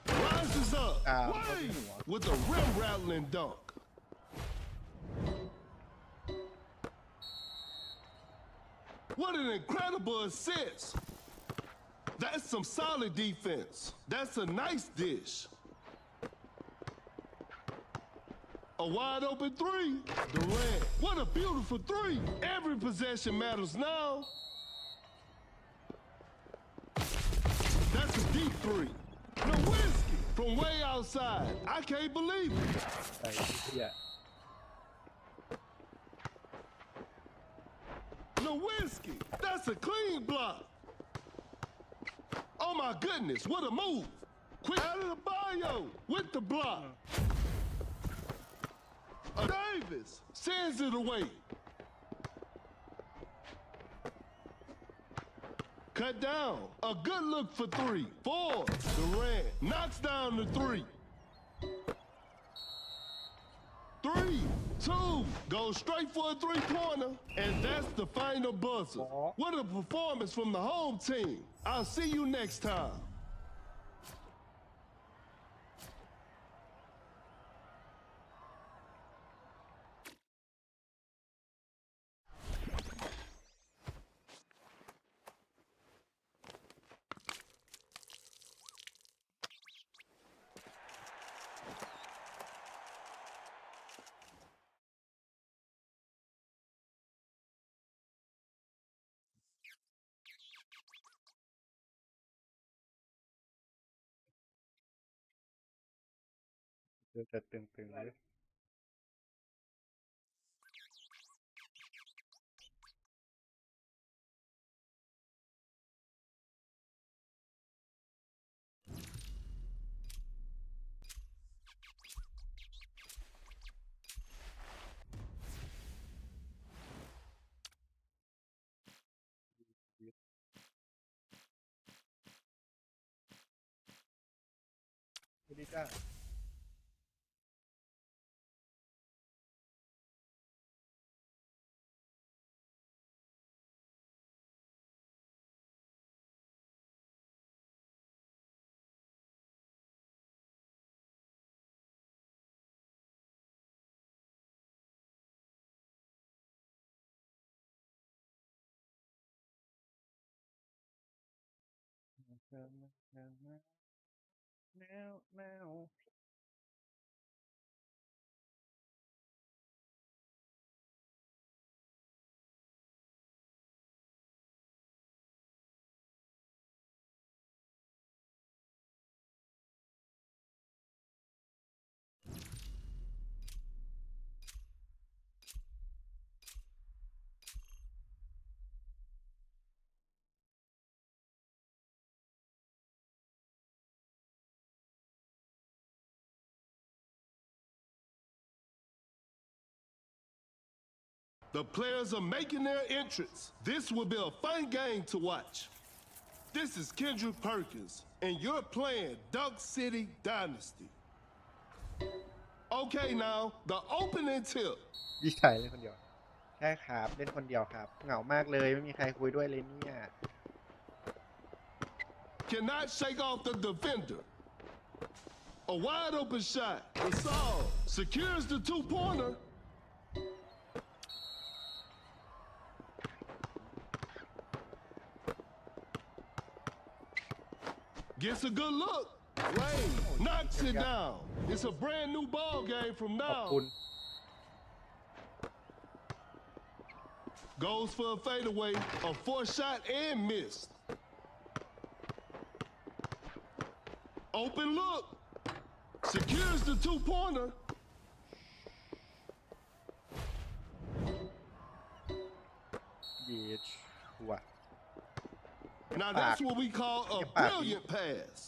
Rises up. Wade with a rim-rattling dunk. What an incredible assist. That's some solid defense. That's a nice dish. A wide open three. Durant. What a beautiful three. Every possession matters now. That's a deep three. Nowinski from way outside. I can't believe it. ใส่เฮีย Nowinski. That's a clean block. Oh my goodness, what a move. Quick out of the bio with the block. Davis sends it away. Cut down. A good look for three. 4. Durant knocks down the three. 3, 2, goes straight for a three-pointer, and that's the final buzzer. What a performance from the home team. I'll see you next time.จะตึงๆเลย สวัสดีจ้า now The players are making their entrance. This will be a fun game to watch. This is Kendrick Perkins, and you're playing Dunk City Dynasty. Okay, now, the opening tip. ดีใจเล่นคนเดียวใช่ครับเล่นคนเดียวครับเหงามากเลยไม่มีใครคุยด้วยเลยเนี่ย Cannot shake off the defender. A wide open shot. Gasol secures the two-pointer. Gets a good look. Wade knocks it down. It's a brand new ball game from ขอบ now. คุณ Goes for a fadeaway, a forced shot and missed. Open look. Secures the two-pointer. ชว่ะ Now that's what we call a brilliant pass.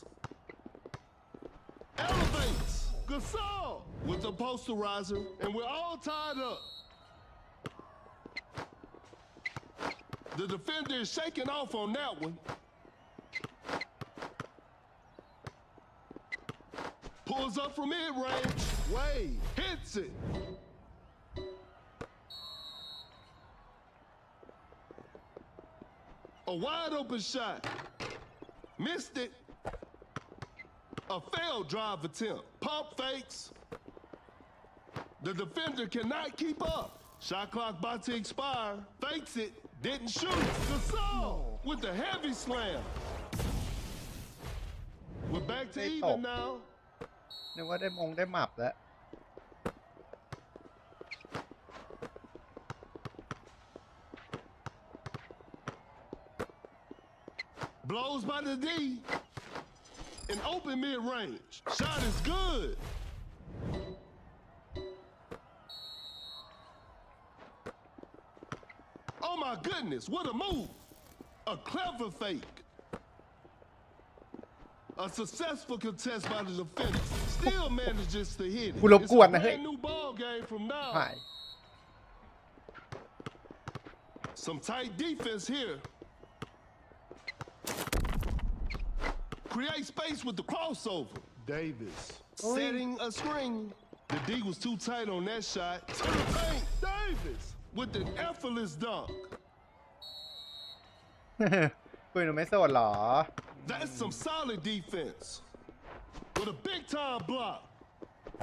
Elevates. Gasol with the posterizer, and we're all tied up. The defender is shaking off on that one. Pulls up from mid-range. Wade hits it. A wide open shot. Missed it. A failed drive attempt. Pump fakes. The defender cannot keep up. Shot clock about to expire. Fakes it. Didn't shoot. Gasol with the heavy slam. We're back to even now. นึกว่าได้มงได้หมับแล้ว Blows by the D. An open mid-range. Shot is good. Oh my goodness, what a move. A clever fake. A successful contest by the defender. Still manages to hit it. It's a brand new ball game from now. Some tight defense here. Create space with the crossover. Davis setting a screen. The D was too tight on that shot. To the paint. Davis with the effortless dunk. คุยหนูไม่โสดหรอ That's some solid defense. With a big time block.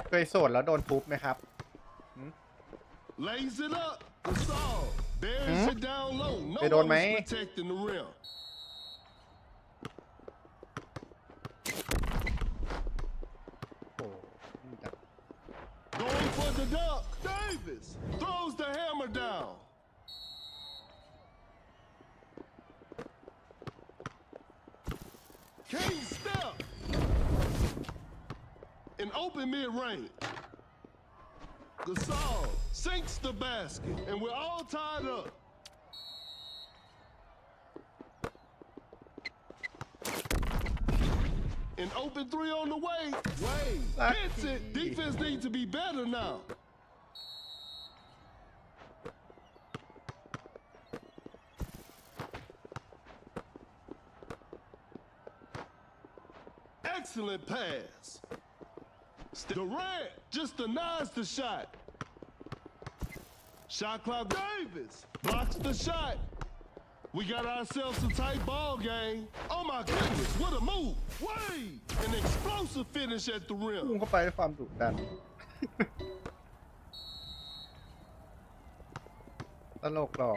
เคยโสดแล้วโดนทุบไหมครับ Lays it up. Gasol buries it down low. No one is protecting the rim. Going for the dunk. Davis throws the hammer down. King step. An open mid-range. Gasol sinks the basket, and we're all tied up. An open three on the way. Wade hits it. Defense needs to be better now. Excellent pass. Durant just denies the shot. Shot clock. Davis blocks the shot. We got ourselves a tight ball game. Oh my goodness, what a move. Wade, an explosive finish at the rim. พุ่งเข้าไปด้วยความดุดัน ตลกหรอ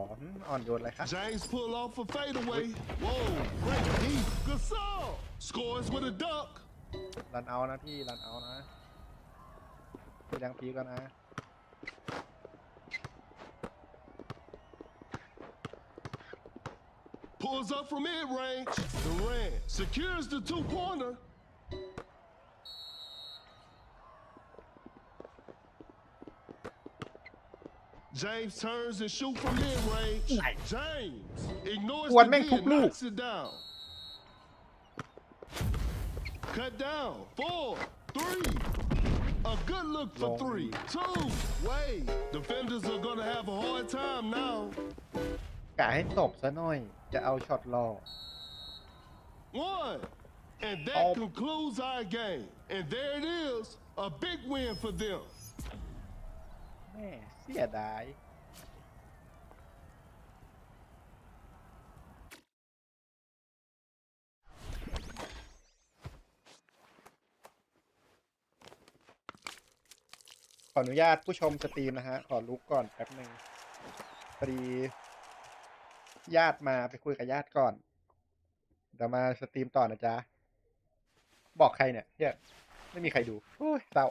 อ่อนโยนอะไรครับ James pull off a fadeaway. Whoa, great deep. Gasol scores with a dunk. รันเอานะพี่รันเอานะพี่ดังพีกันนะ Pulls up from mid-range. Durant secures the two-pointer. James turns and shoots from mid-range. James ignores the D and knocks it down. Cut down. 4, 3. A good look for 3. 2. Wade. Defenders are going to have a hard time now. กะให้ตบซะหน่อยจะเอาช็อตรอ 1. And that concludes our game. And there it is. A big win for them. แม่เสียดายขออนุญาตผู้ชมสตรีมนะฮะขอลุกก่อนแป๊บหนึ่งพอดีญาติมาไปคุยกับญาติก่อนเดี๋ยวมาสตรีมต่อนะจ๊ะบอกใครเนี่ยเฮียไม่มีใครดูโอ้ยเศร้า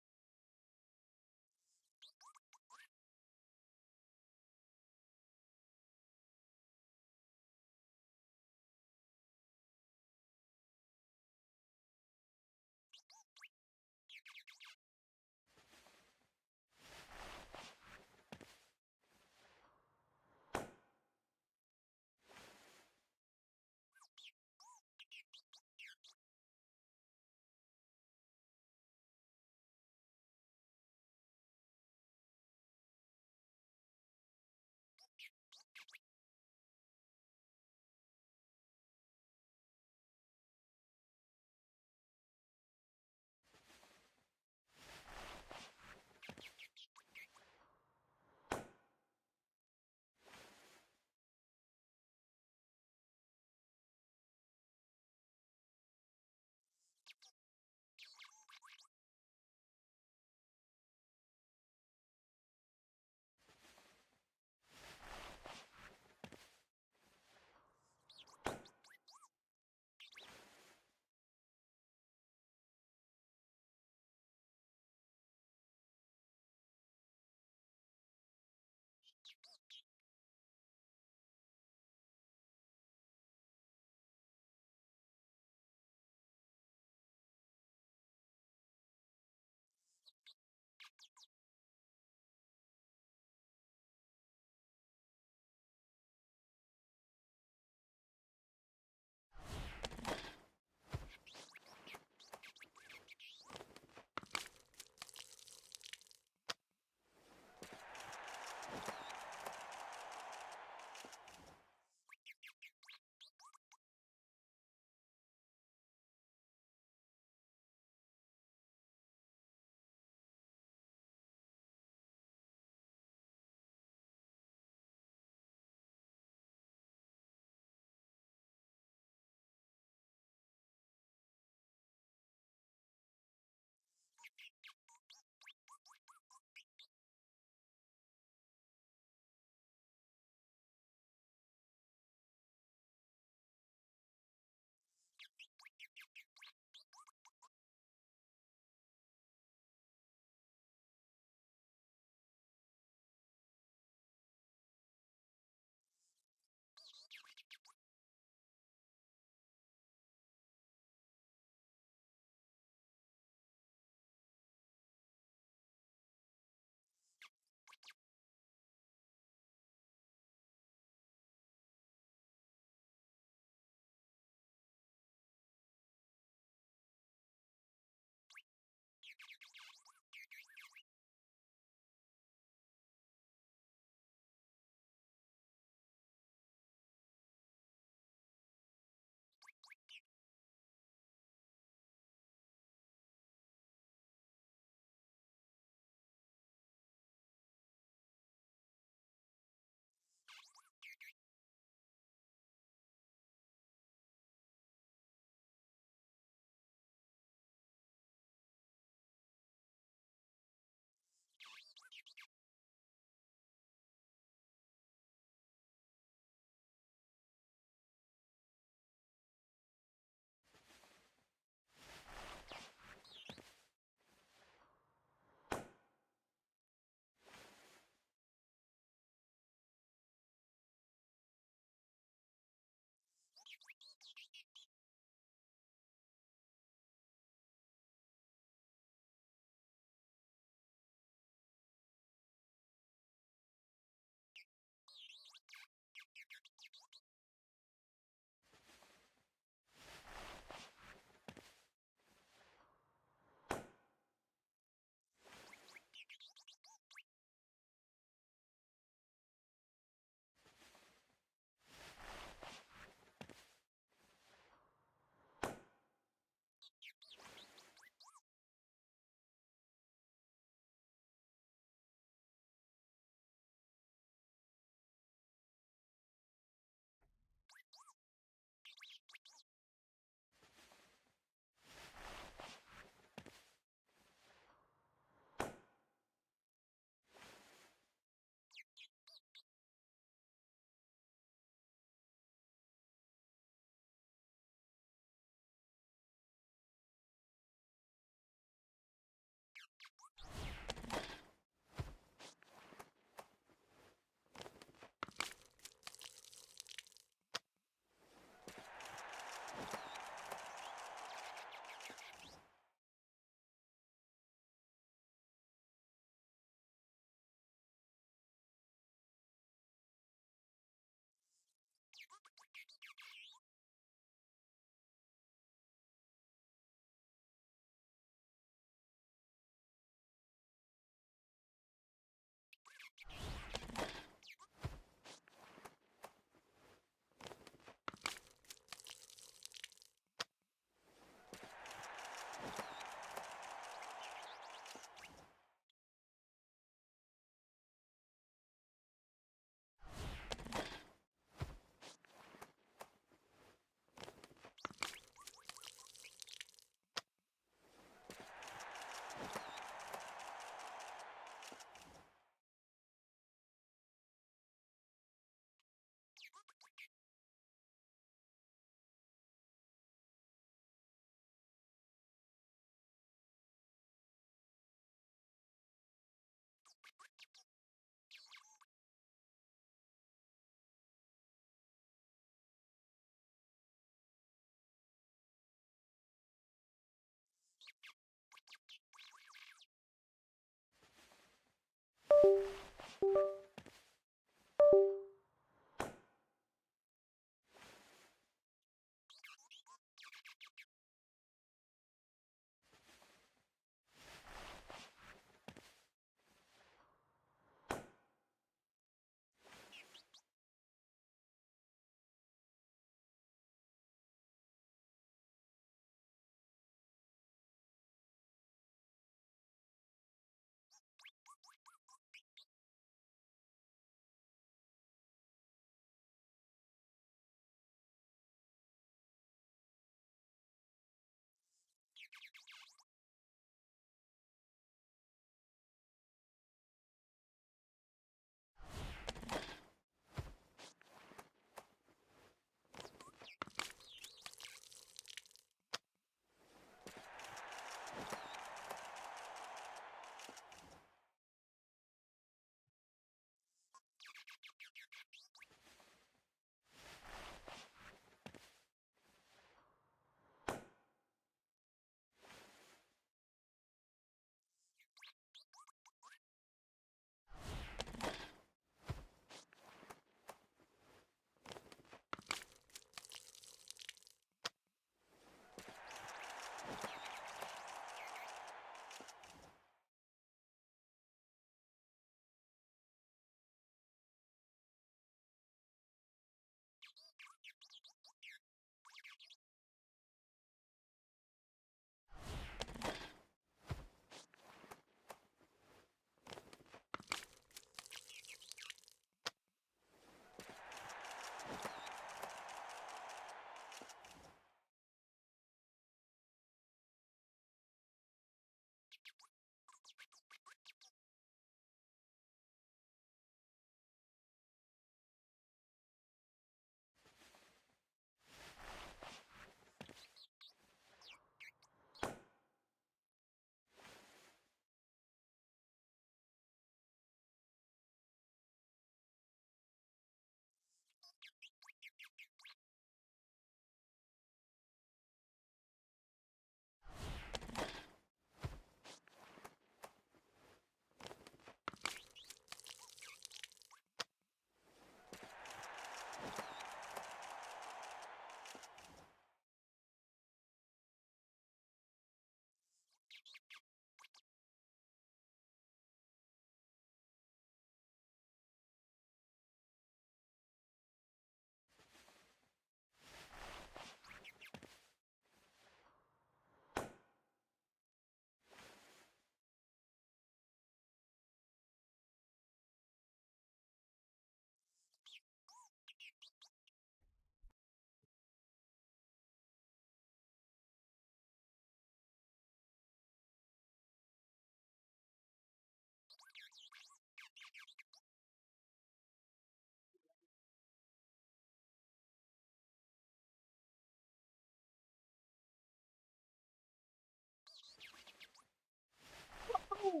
โอ้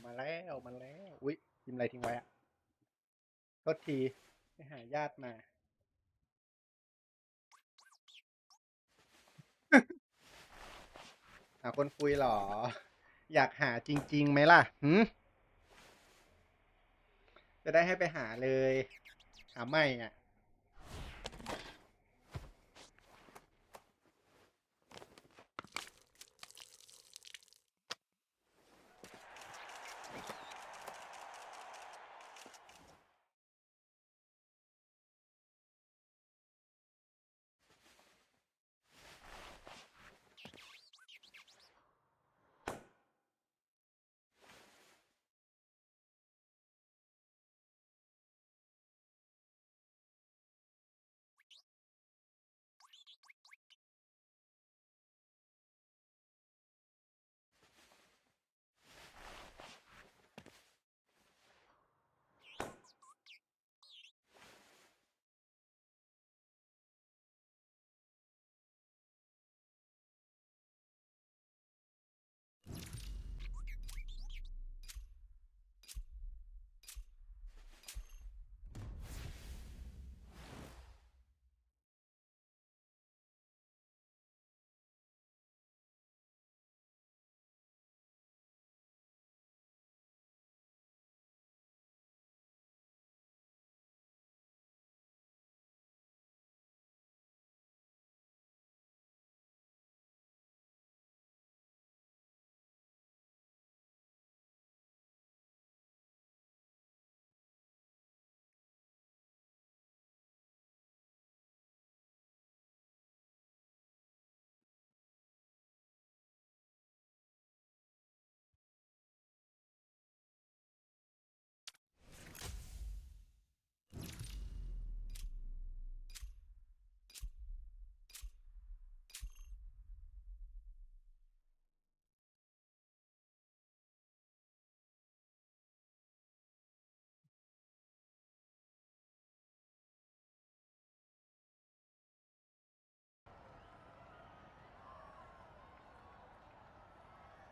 มาแล้วมาแล้วอุ๊ยพิมพ์อะไรทิ้งไว้อะโทษทีไปหาญาติมาหาคนคุยเหรออยากหาจริงๆไหมล่ะจะได้ให้ไปหาเลยหาไม่อ่ะ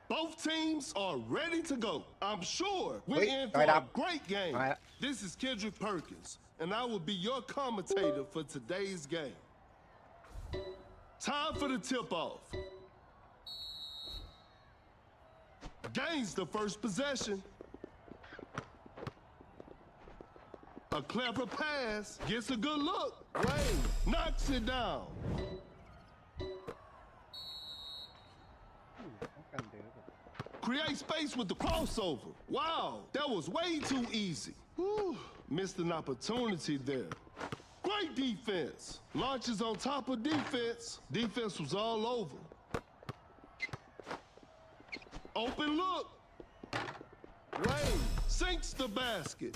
Both teams are ready to go. I'm sure we're Wait, in for right a up. great game. All right. This is Kendrick Perkins, and I will be your commentator for today's game. Time for the tip-off. Gains the first possession. A clever pass, gets a good look. Wayne knocks it down. ต้องกันเด้อ Create space with the crossover. Wow, that was way too easy. Whew, missed an opportunity there. Great defense. Launches on top of defense. Defense was all over. Open look. Wayne sinks the basket.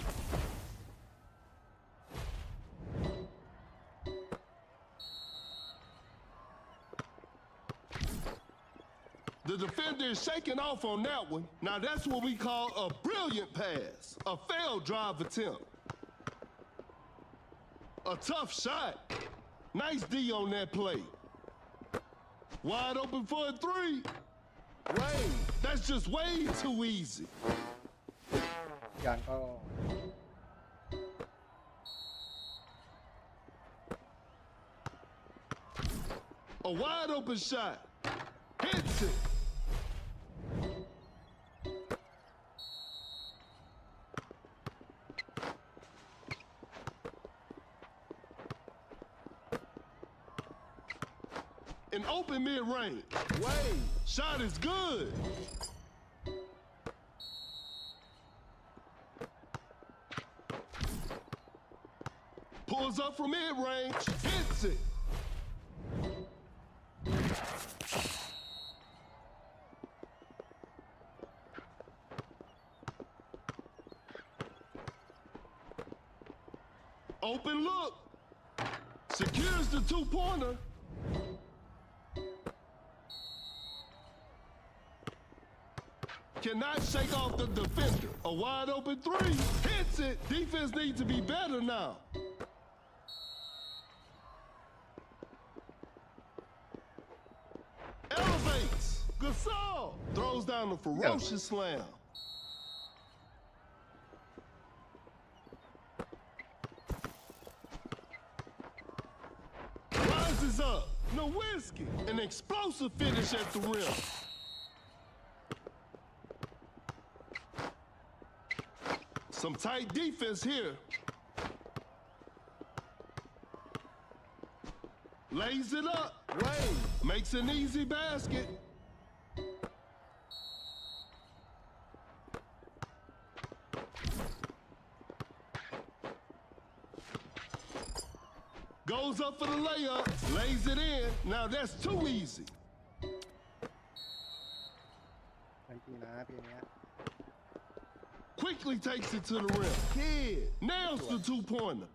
The defender is shaking off on that one. Now that's what we call a brilliant pass, a failed drive attempt. A tough shot. Nice D on that play. Wide open for a three. Wayne, that's just way too easy. ยังก็ A wide open shot. Hits it. An open mid-range. Wait, shot is good. Pulls up from mid-range, hits it. Open look. Secures the two-pointer. Cannot shake off the defender. A wide open three. Hits it. Defense needs to be better now. Elevates. Gasol. Throws down a ferocious slam. Rises up. Nowinski. An explosive finish at the rim. Some tight defense here. Lays it up. Wade makes an easy basket. Goes up for the layup. Lays it in. Now that's too easy. ทันทีนะปีนี้ Quickly takes it to the rim. Kid nails the two-pointer.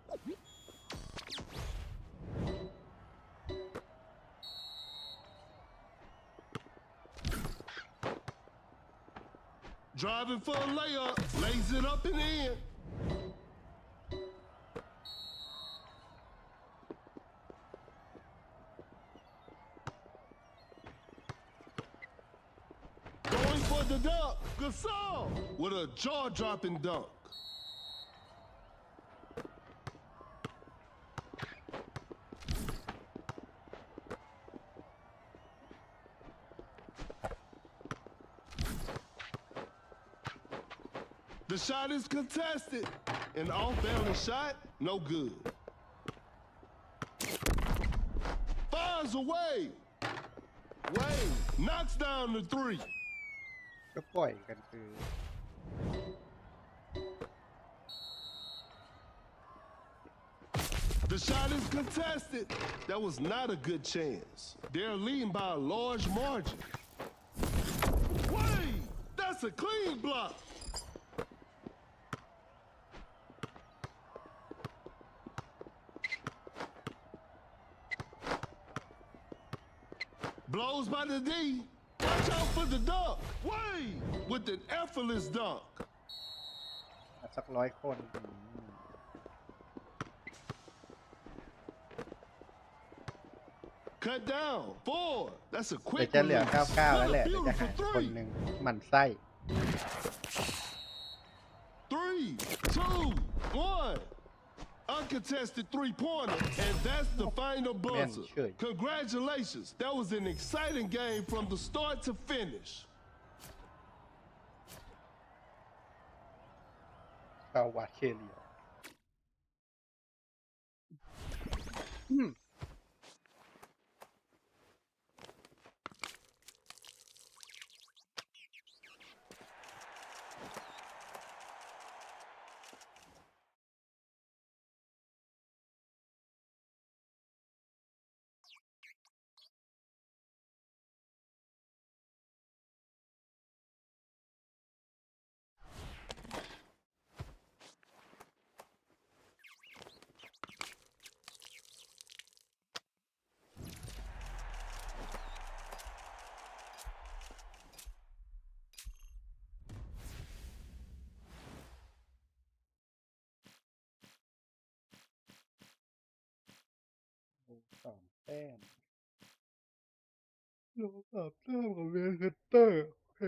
Driving for a layup, lays it up and in. Going for the dunk. Gasol with a jaw-dropping dunk. The shot is contested. An off-balance shot, no good. Fires away. Wade knocks down the three. ก็ปล่อยกันคือ The shot is contested. That was not a good chance. They're leading by a large margin. Wade, that's a clean block. Blows by the D. Watch out for the dunk. Wade with an effortless dunk. สัก100 คน Cut down. 4. That's a เดี๋ยว quick จะเหลือ release. 99 แล้วแหละ What a เดี๋ยวจะหา beautiful คน three. หนึ่งหมั่นไส้ 3, 2, 1. Uncontested three-pointer, and that's the final buzzer. sure. Congratulations. That was an exciting game from the start to finish. กาวาเคเลียว3 แต้มลง3 แต้มกับเวียนเซตเตอร์โอเค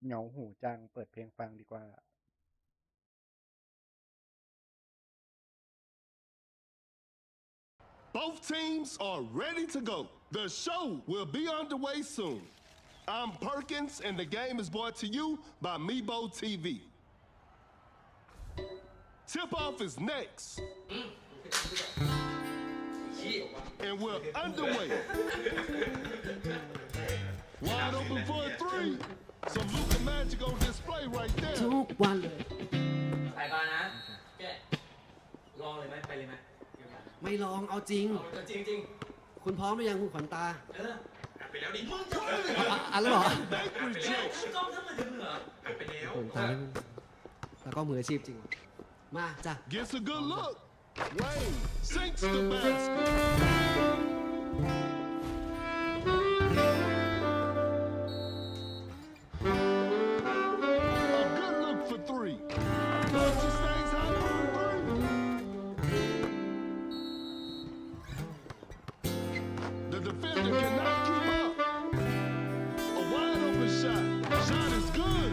เหงาหูจังเปิดเพลงฟังดีกว่า Both teams are ready to go. The show will be underway soon. I'm Perkins, and the game is brought to you by Mebo TV. Tip-off is next. And we're underway. Wide open for a three. Some Luka magic on display right there. ทุกวันเลย ไปก่อนนะแกลองเลยไหมไปเลยไหม ไม่ลองเอาจริง เอาจริงจริง คุณพร้อมหรือยังคุณขวัญตา ไปแล้วดิมึงจะ อ่ะแล้วเหรอ จ้องทำไมถึงเหรอไปแล้ว ผมตาแล้วก็มืออาชีพจริง มาจ้ะ Gets a good look. Wayne sinks the basket. A good look for three. She stays hot on three. The defender cannot keep up. A wide open shot. Shot is good.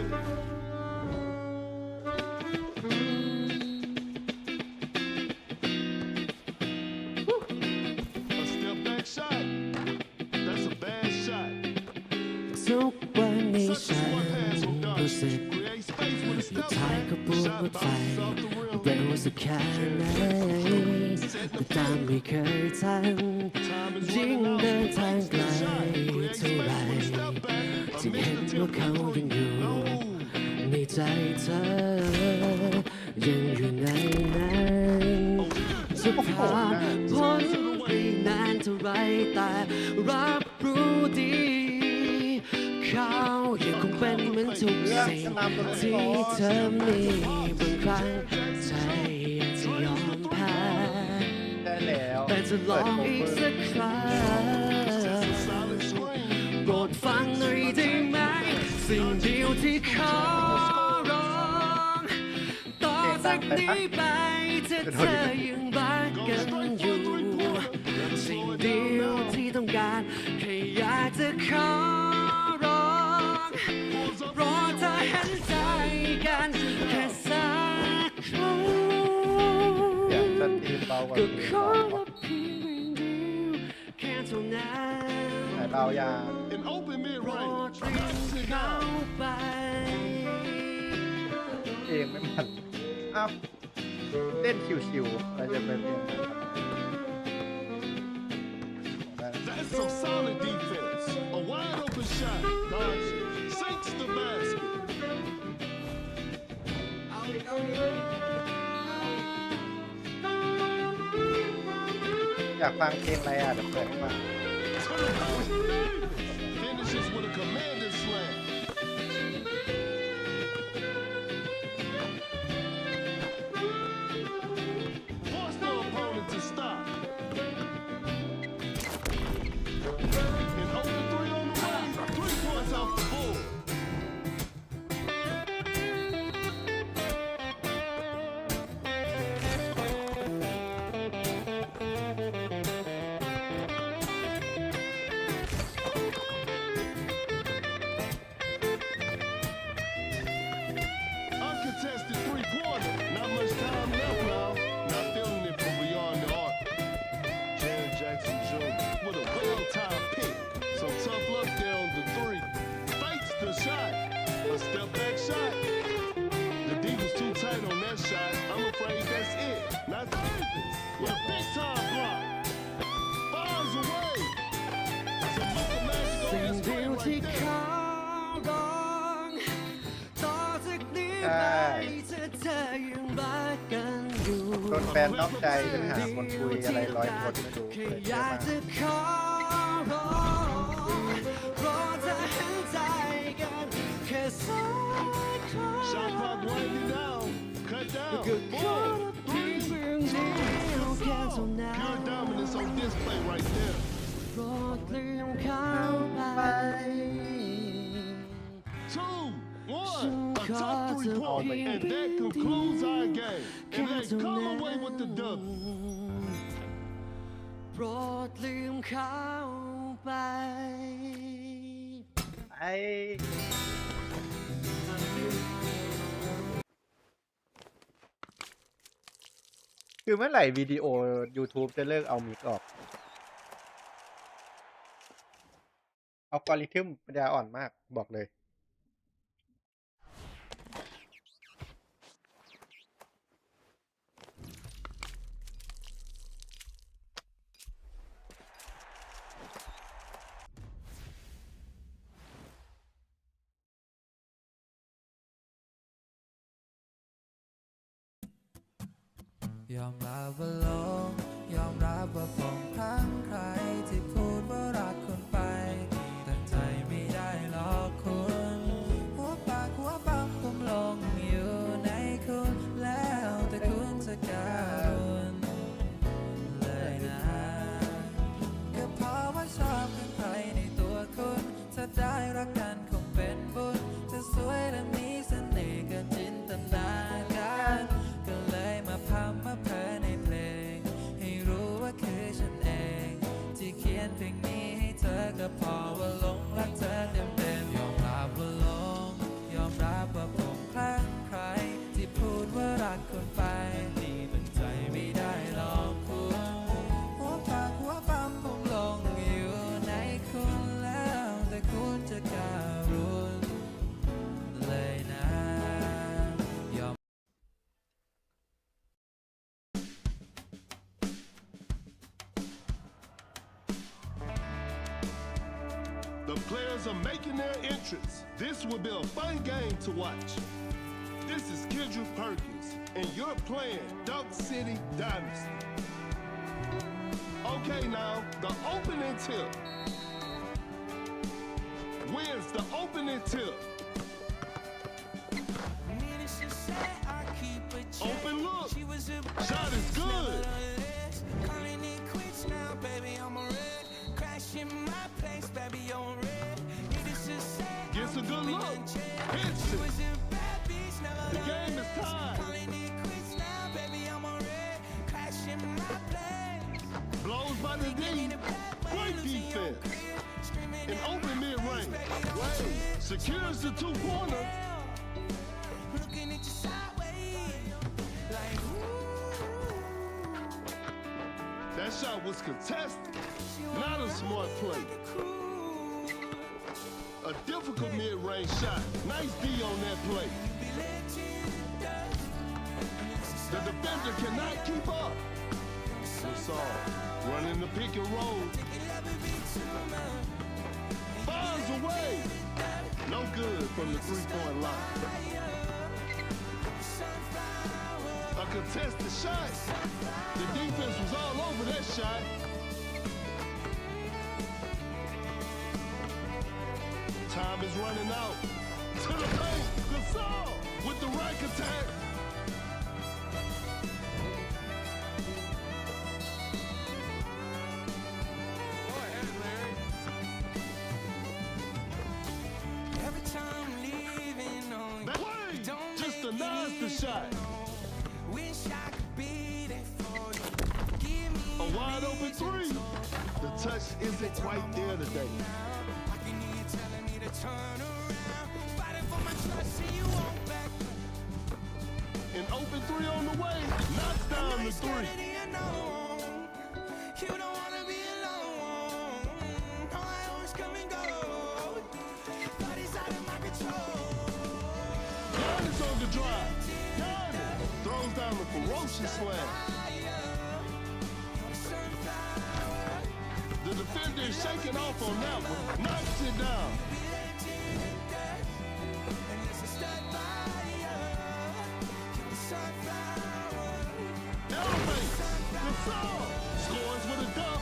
A step back shot. That's a bad shot. ทุกวันนี้ Such ฉั a น smart pass on รู้สึก Doncic. Create space with a สุด step ท้าย back. ก็ปวด Shot รถไฟ bounces off the rim. เร็วสักแค่ไหนแต่ตามไม่เคยทัน ยิ่งเดินทางไกลเท่าไรจึงเห็นว่าเขายังอยู่ในใจเธอ ยังอยู่ในนั้นจะผ่านพ้นไปนานเท่าไรแต่รับรู้ดี เขายังคงเป็นเหมือนทุกสิ่งที่เธอมีบางครั้งใจอยากจะยอมแพ้ ได้แล้ว แต่จะลองอีกสักครั้ง Solid screen. โปรดฟังหน่อยได้ไหม สิ่งเดียวที่ขอร้องต่อจากนี้ไปถ้าเธอยังรักกันอยู่ สิ่งเดียวที่ต้องการแค่อยากจะขอร้องรอเธอเห็นใจกันแค่สักครั้ง เสียงสตรีมเบากว่า ก็ เพลง ขอรับเพียงเรื่องเดียวแค่เท่านั้น ไหนเบายาง An open โปรด mid-range. ลืม Knocks it เขา down. ไป เพลงไม่มันอ้าวเต้นชิวๆเราจะเป็นเพลงมันครับได้นะ That's some solid defense. A wide open shot. Doncic sinks the basket. อยากฟังเพลงอะไรอ่ะเดี๋ยวเปิดให้ฟัง To the post. Finishes with a commanding slam. Force the opponent to stop. An open three on the way. 3 points off the board. Uncontested three-pointer. Not much time left now. Not feeling it from beyond the arc. Jaren Jackson Jr. with a well-timed pick. Some tough luck there on the three. Fakes the shot. A step-back shot. The D was too tight on that shot. I'm afraid that's it. Not Davis with a big-time block. Fires away. Some Luka magic สิ่ on ง display เดียว right ที่ there. เขาร้องต่อจากนี้ไปถ้าเธอยังรักกันอยู่ โดนแฟนนอกใจเป็นหาคนคุยอะไรร้อยคนไม่รู้ แค่ เปิด อ เยอะ ยาก มาก จะขอร้องรอเธอเห็นใจกันแค่สักครั้ง Shot clock winding down. Cut ก็ down. ขอเพียงเรื่องเดียวแค่เท่านั้น Pure dominance on display right there. โปรดลืมเขาไป 2, 1, a tough 3-point, and that concludes our game. And they come away with the dub. โปรดลืมเขาไป ไอ้ คือเมื่อไหร่วิดีโอ YouTube จะเลิกเอามิกออกอัลกอริทึมปัญญาอ่อนมากบอกเลยยอมรับว่าหลงยอมรับว่าผมครั้งใครที่พูดว่ารักคุณไปแต่ใจไม่ได้หลอกคุณหัวปากหัวปั๊มผมลงอยู่ในคุณแล้วแต่คุณจะการุณเลยนะก็เพราะว่าชอบกันใครในตัวคุณถ้าได้รักกันคงเป็นบุญจะสวยและมีเสน่ห์เกินจินตนาการก็เลยมาพำมาเพ้อในเพลงให้รู้ว่าคือฉันเองที่เขียนเพลงนี้ให้เธอก็เพราะว่าหลงรักเธอเต็มๆยอมรับว่าหลงยอมรับว่าผมคลั่งใครที่พูดว่ารักคุณไปนี่ตั้งใจไม่ได้หลอกคุณหัวปากหัวปั๊มผมลงอยู่ในคุณแล้วแต่คุณจะการุณเลยนะ The players are making their entrance. This will be a fun game to watch. This is Kendrick Perkins, and you're playing Duck City Dynasty. Okay, now, the opening tip. Wins the opening tip. Open look. Shot is good. Gets a good look. Hits it. The game is tied. Blows by the D. Great defense. An open mid-range. Wade secures the two-pointer. That shot was contested. Not a smart play. A difficult mid-range shot. Nice D on that play. The defender cannot keep up. Gasol running the pick and roll. Fires away. No good from the three-point line. A contested shot. The defense was all over that shot. Time is running out. To the paint. Gasol with the rack attack. That way, just denies the shot. A wide open three. The touch isn't quite there today. An open three on the way. Knocks down the three. Giannis on the drive. Giannis throws down the ferocious slam. The defender is shaking off on that one. Knocks it down. Elevates. Gasol scores with a dunk.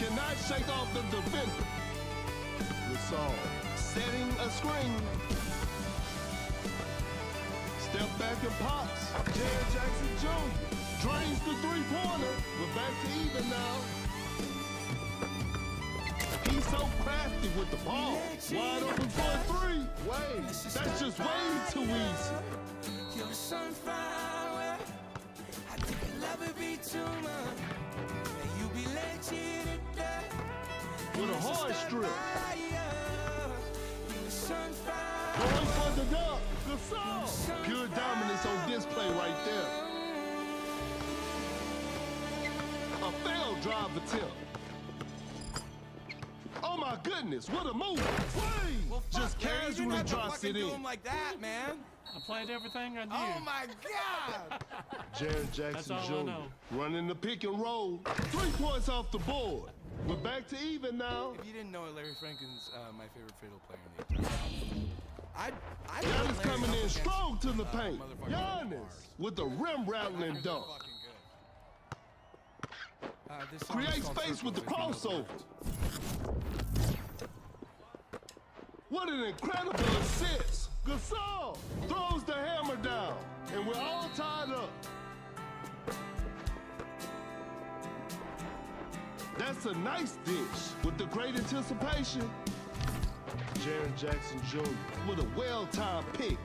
Cannot shake off the defender. Gasol setting a screen. Step back and pops. Jared Jackson Jr. drains the three-pointer. We're back to even now. He's so crafty with the ball. Wide open for a three. Wade, that's just way too easy. With a hard strip. Going for the dunk. Gasol! Pure dominance on display right there. A failed drive attempt. Oh my goodness, what a move! Wait! Well, Just casually drops it do in. him like that, man. I played everything I knew. Oh my God! Jared Jackson That's all I Jr. know. running the pick and roll. 3 points off the board. We're back to even now. If you didn't know it, Larry Franken's my favorite fiddle player in the entire world. I Giannis put Larry coming up in against, strong to the paint. motherfucking Giannis bars. with the rim rattling They're dunk. fucking good. This song is Create called space with the Circles, if you know crossover. What an incredible assist. Gasol throws the hammer down, and we're all tied up. That's a nice dish with the great anticipation. Jaren Jackson Jr. with a well-timed pick.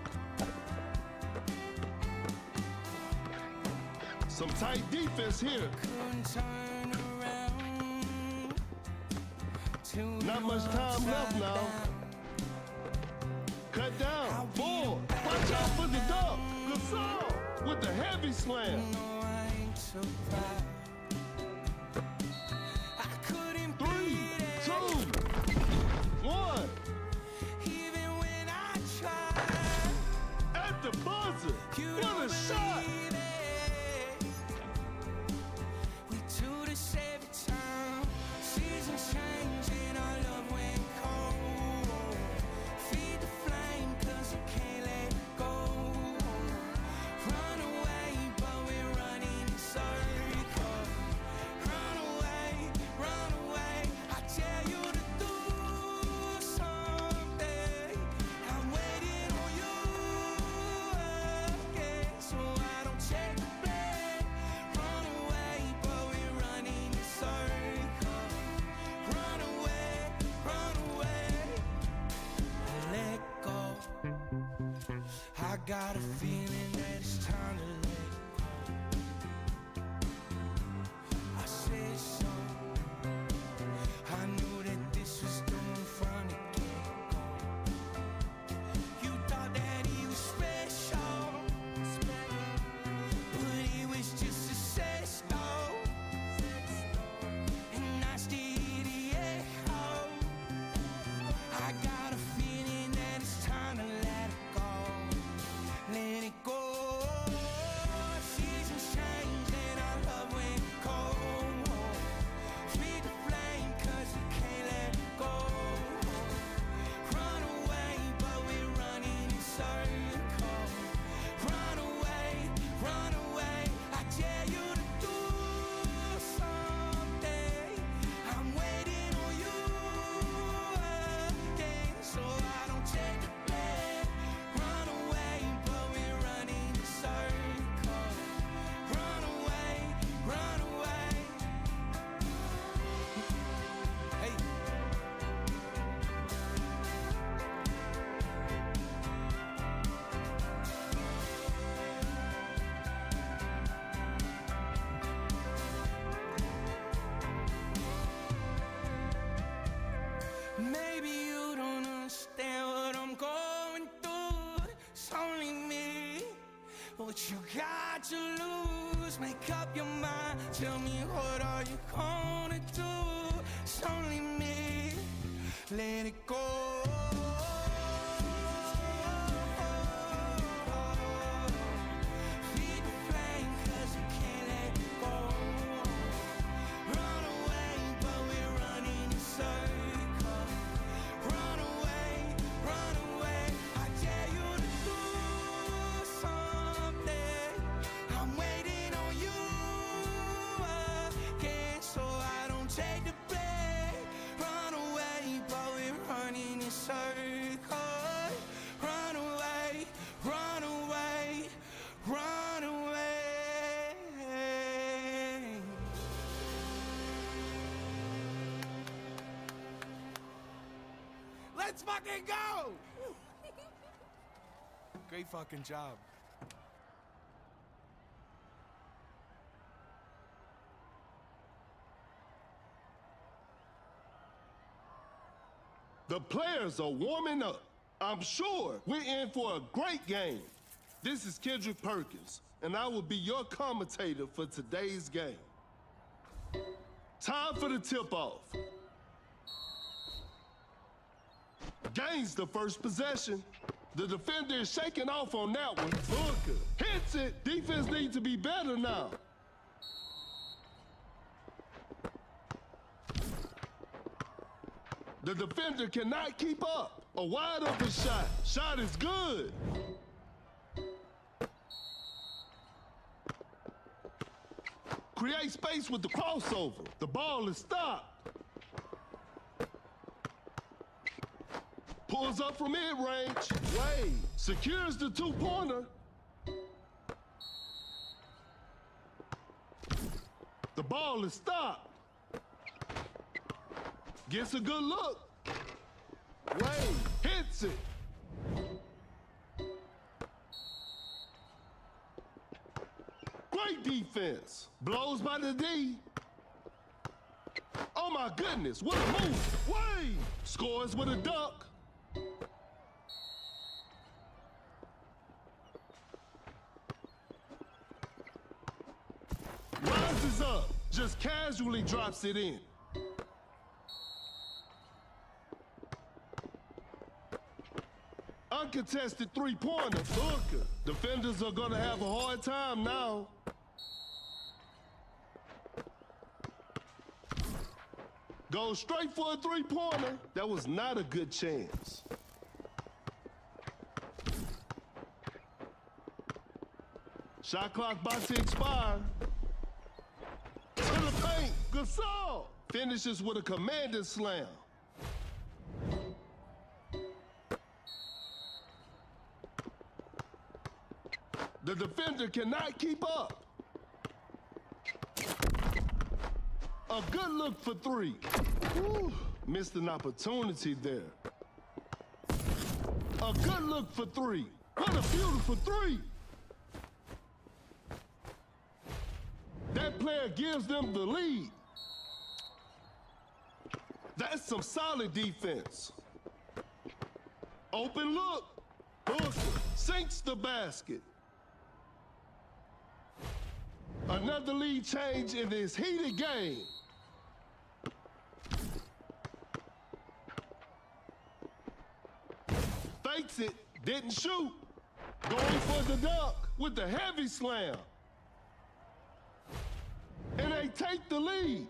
Some tight defense here. Not much time left now. Cut down. Board. Watch out for the dunk. Gasol with the heavy slam. 3, 2, 1. At the buzzer. What a shot. I got a feeling that it's time to let go. I said so. I knew that this was done from the get-go. You thought that he was special, but he was just a sex doll. And I still the echo. I got a feeling that it's time to let it go. Let it go. Seasons change and our love went cold. Feed the flame 'cause we can't let go. Run away, but we're running in circles. Run away, run away. I dare you to do something. I'm waiting on you again, so I don't take the blame. Run away, but we're running in circles. Run away, run away. Hey. Maybe you don't understand what I'm going through. It's only me. What you got to lose? Make up your mind. Tell me what are you gonna do? It's only me. Let it go. Feed the flame 'cause you can't let go. Run away, but we're running in circles. Run away, run away. I dare you to do something. I'm waiting on you again, so I don't take the blame. Run away, but we're running in circles. Run away, run away, run away. Let's fucking go! Great fucking job. The players are warming up. I'm sure we're in for a great game. This is Kendrick Perkins, and I will be your commentator for today's game. Time for the tip-off. Gains the first possession. The defender is shaking off on that one. Booker hits it. Defense needs to be better now. The defender cannot keep up. A wide open shot. Shot is good. Create space with the crossover. The ball is stopped. Pulls up from mid-range. Wade secures the two-pointer. The ball is stopped. Gets a good look. Wade hits it. Great defense. Blows by the D. Oh my goodness, what a move. Wade scores with a dunk. Rises up, just casually drops it in. Uncontested three-pointer. Booker. Defenders are gonna have a hard time now. Goes straight for a three-pointer. That was not a good chance. Shot clock about to expire. To the paint. Gasol finishes with a commanding slam. The defender cannot keep up. A good look for three. Whew, missed an opportunity there. A good look for three. What a beautiful three. That player gives them the lead. That's some solid defense. Open look. Booker sinks the basket. Another lead change in this heated game. Fakes it, didn't shoot. Going for the dunk with the heavy slam. And they take the lead.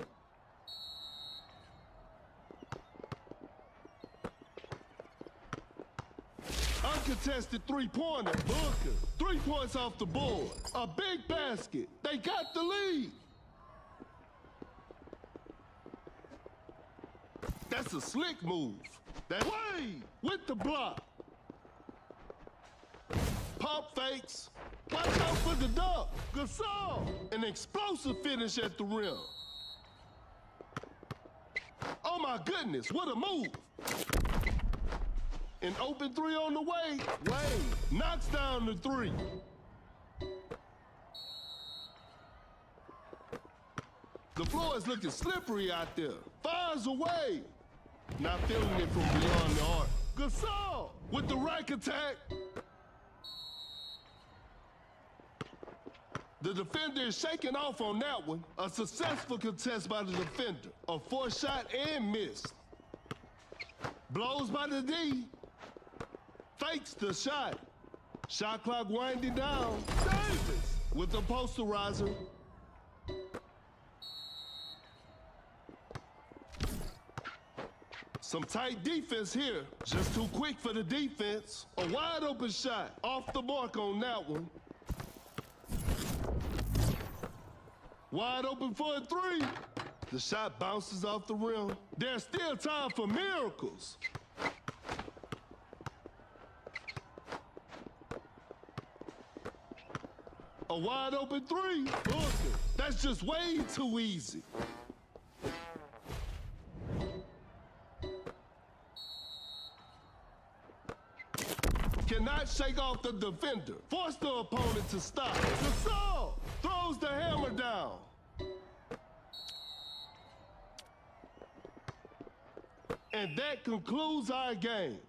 Uncontested three-pointer. Booker. 3 points off the board. A big basket. They got the lead. That's a slick move. That way with the block. Pump fakes. Watch out for the dunk. Gasol. An explosive finish at the rim. Oh my goodness, what a move. An open three on the way. Wade knocks down the three. The floor is looking slippery out there. Fires away. Not feeling it from beyond the arc. Gasol with the rack attack. The defender is shaking off on that one. A successful contest by the defender. A forced shot and missed. Blows by the D. Fakes the shot. Shot clock winding down. Davis with the posterizer. Some tight defense here. Just too quick for the defense. A wide open shot. Off the mark on that one. Wide open for a three. The shot bounces off the rim. There's still time for miracles. A wide open three. Booker. That's just way too easy. Cannot shake off the defender. Force the opponent to stop. Gasol throws the hammer down. And that concludes our game.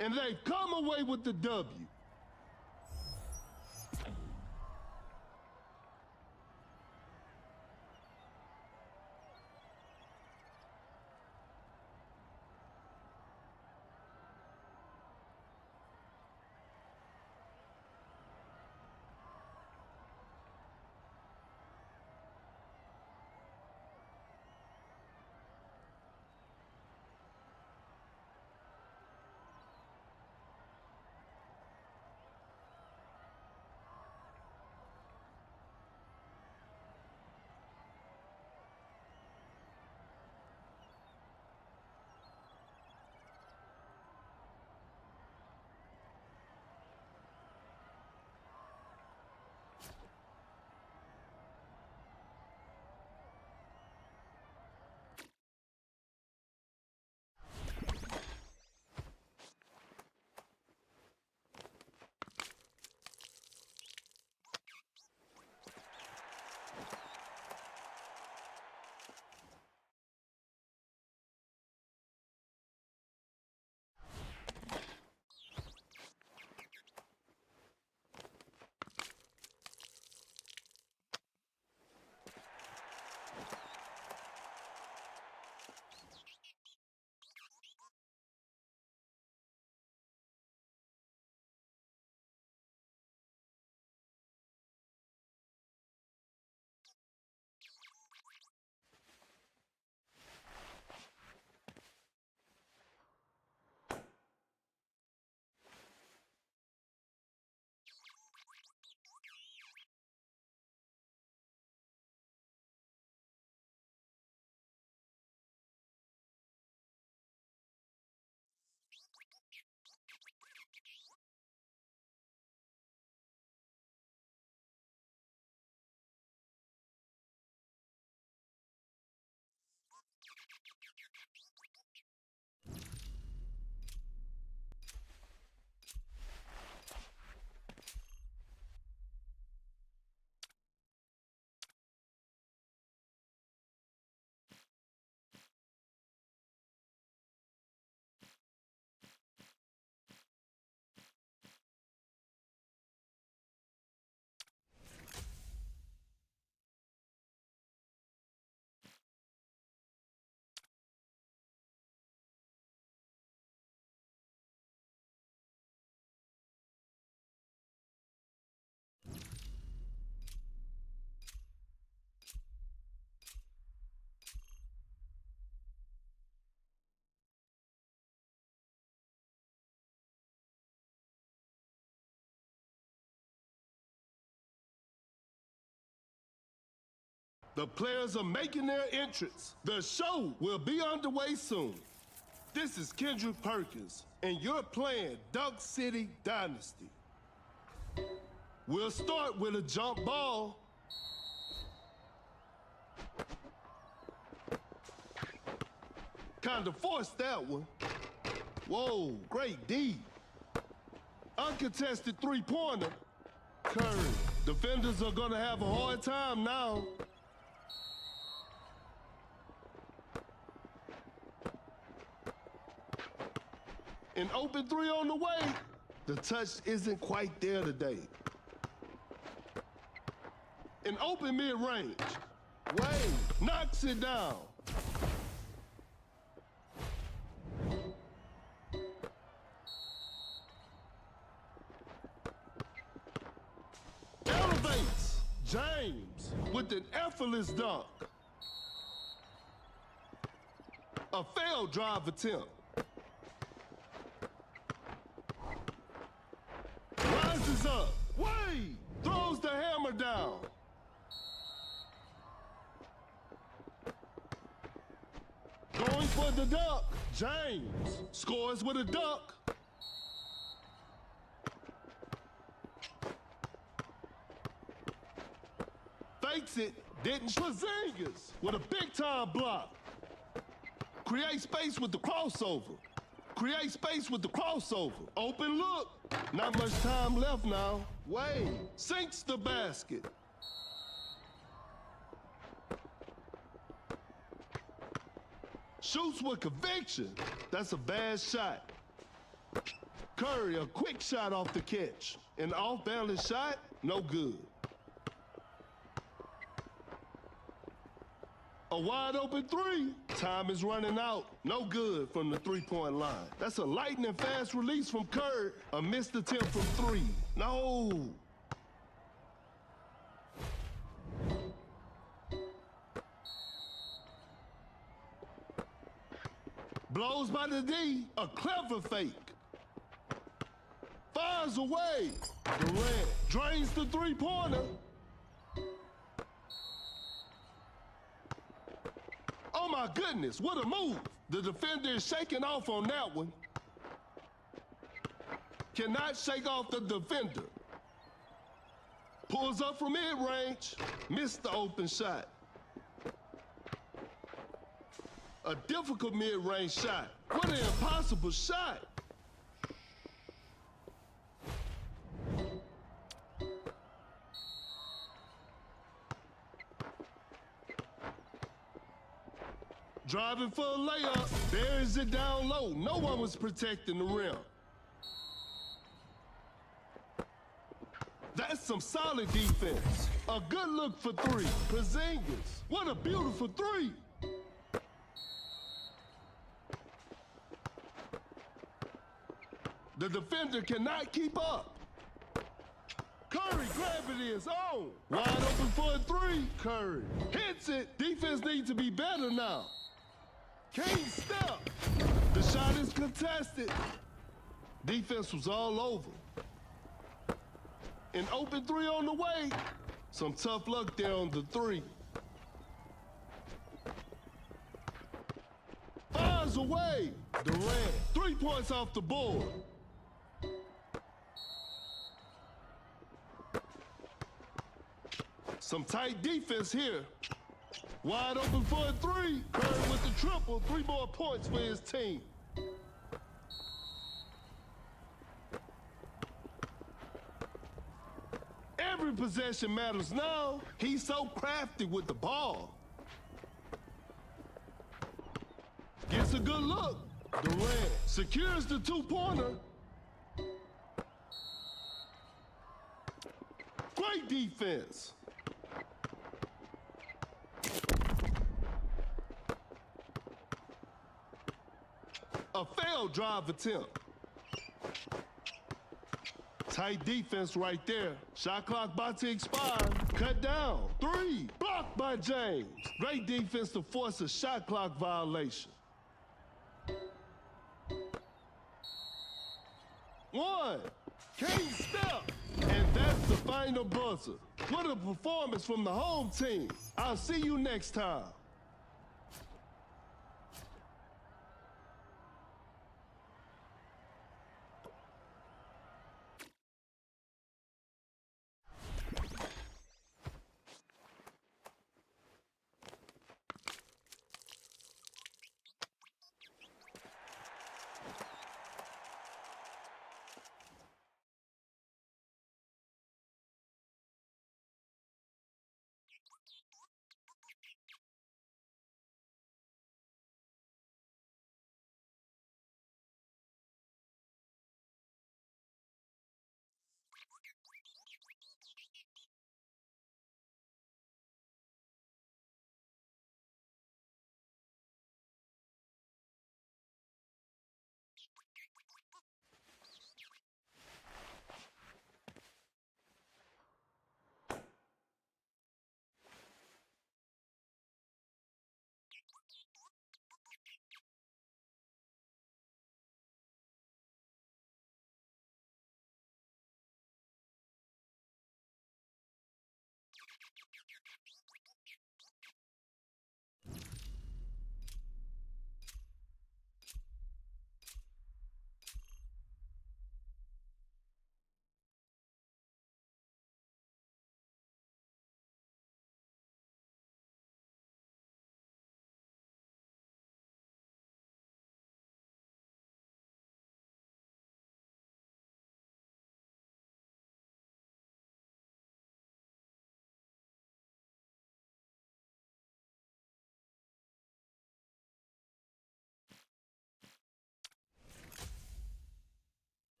And they've come away with the W. The players are making their entrance. The show will be underway soon. This is Kendrick Perkins, and you're playing Dunk City Dynasty. We'll start with a jump ball. Kinda forced that one. Whoa, great D. Uncontested three-pointer. Curry. Defenders are gonna have a hard time now. An open three on the way. The touch isn't quite there today. An open mid-range. Wade knocks it down. Elevates. James with an effortless dunk. A failed drive attempt. Rises up. Wade throws the hammer down. Going for the dunk. James scores with a dunk. Fakes it. Didn't. Porzingis with a big-time block. Create space with the crossover. Create space with the crossover. Open look. Not much time left now. Wade sinks the basket. Shoots with conviction. That's a bad shot. Curry, a quick shot off the catch. An off-balance shot, no good. A wide open three. Time is running out. No good from the three-point line. That's a lightning fast release from Curry. A missed attempt from three. No. Blows by the D. A clever fake. Fires away. Durant drains the three-pointer. Oh my goodness, what a move. The defender is shaking off on that one. Cannot shake off the defender. Pulls up from mid-range. Missed the open shot. A difficult mid-range shot. What an impossible shot. Driving for a layup, buries it down low. No one was protecting the rim. That's some solid defense. A good look for three. Porzingis, what a beautiful three. The defender cannot keep up. Curry, gravity is on. Wide open for a three. Curry hits it. Defense needs to be better now. Can't step. The shot is contested. Defense was all over. An open three on the way. Some tough luck there on the three. Fires away. Durant, 3 points off the board. Some tight defense here. Wide open for a three. Curry with the triple. 3 more points for his team. Every possession matters now. He's so crafty with the ball. Gets a good look. Durant secures the two-pointer. Great defense. A failed drive attempt. Tight defense right there. Shot clock about to expire. Cut down. 3. Blocked by James. Great defense to force a shot clock violation. 1. Can't step. And that's the final buzzer. What a performance from the home team. I'll see you next time.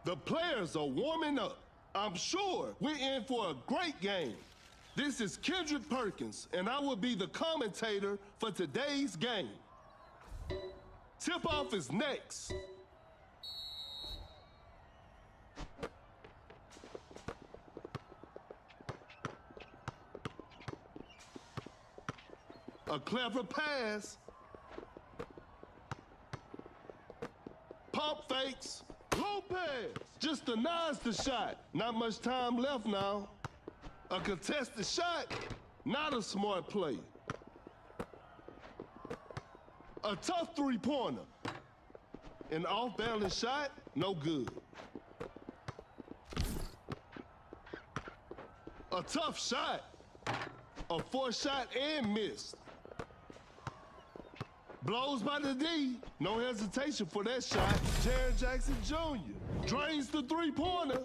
The players are warming up. I'm sure we're in for a great game. This is Kendrick Perkins, and I will be the commentator for today's game. Tip-off is next. A clever pass. Pump fakes. Lopez just denies the shot. Not much time left now. A contested shot, not a smart play. A tough three-pointer. An off-balance shot, no good. A tough shot. A forced shot and missed. Blows by the D. No hesitation for that shot. Jaren Jackson Jr. drains the three-pointer.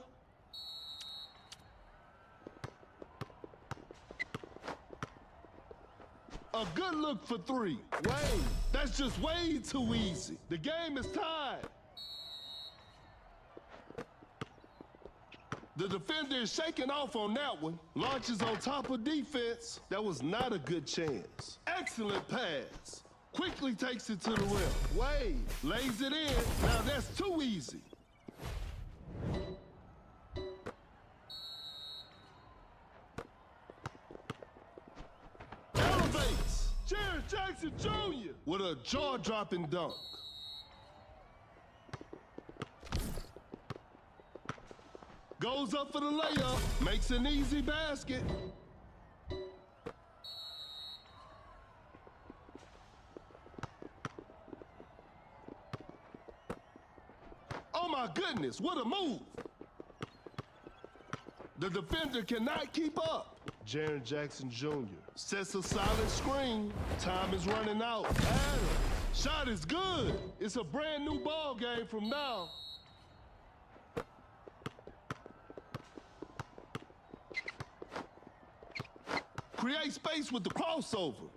A good look for three. Wade, that's just way too easy. The game is tied. The defender is shaking off on that one. Launches on top of defense. That was not a good chance. Excellent pass. Quickly takes it to the rim. Wade lays it in. Now that's too easy. Elevates. Jared Jackson Jr. with a jaw-dropping dunk. Goes up for the layup. Makes an easy basket. Oh my goodness, what a move. The defender cannot keep up. Jaren Jackson Jr. sets a solid screen. Time is running out. Adam, shot is good. It's a brand new ball game from now. Create space with the crossover.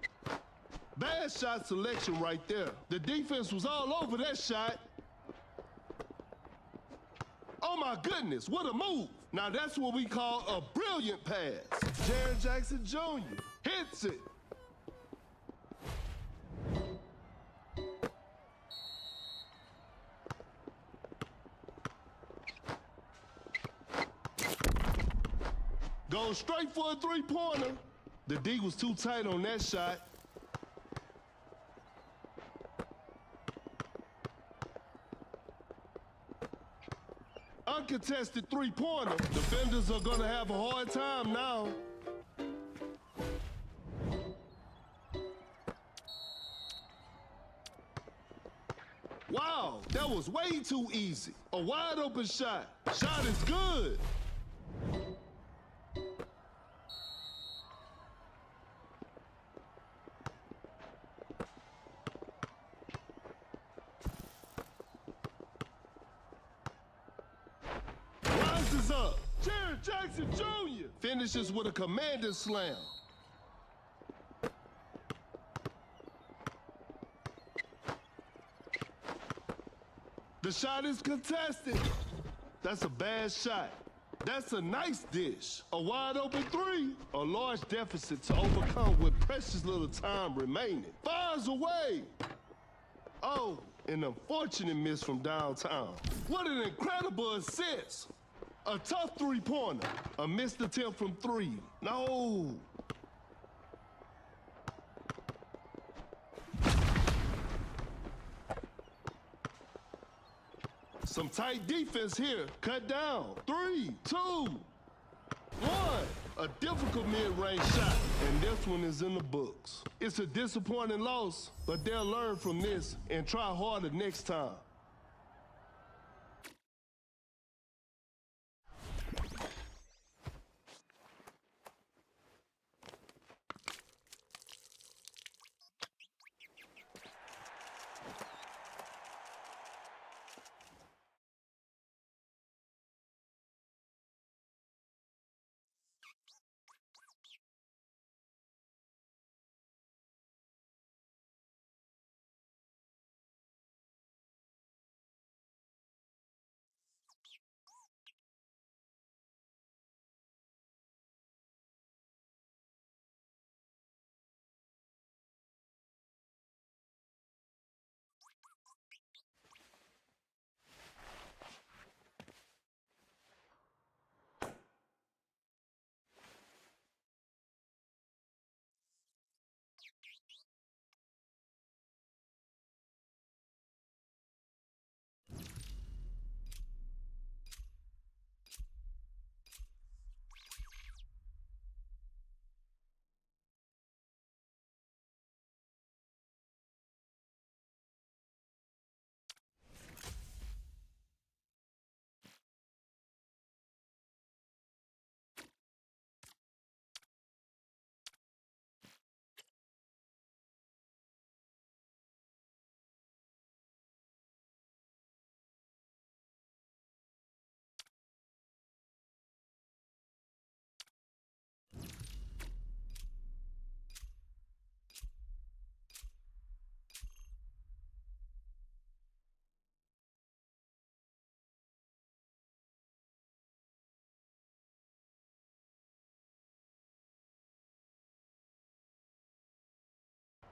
Bad shot selection right there. The defense was all over that shot. Oh my goodness, what a move. Now that's what we call a brilliant pass. Jaren Jackson Jr. hits it. Goes straight for a three-pointer. The D was too tight on that shot. Uncontested three-pointer. Defenders are gonna have a hard time now. Wow, that was way too easy. A wide open shot. Shot is good. Rises up. Jared Jackson Jr. finishes with a commanding slam. The shot is contested. That's a bad shot. That's a nice dish. A wide open three. A large deficit to overcome with precious little time remaining. Fires away. Oh, an unfortunate miss from downtown. What an incredible assist. A tough three-pointer. A missed attempt from three. No. Some tight defense here. Cut down. 3, 2, 1. A difficult mid-range shot, and this one is in the books. It's a disappointing loss, but they'll learn from this and try harder next time.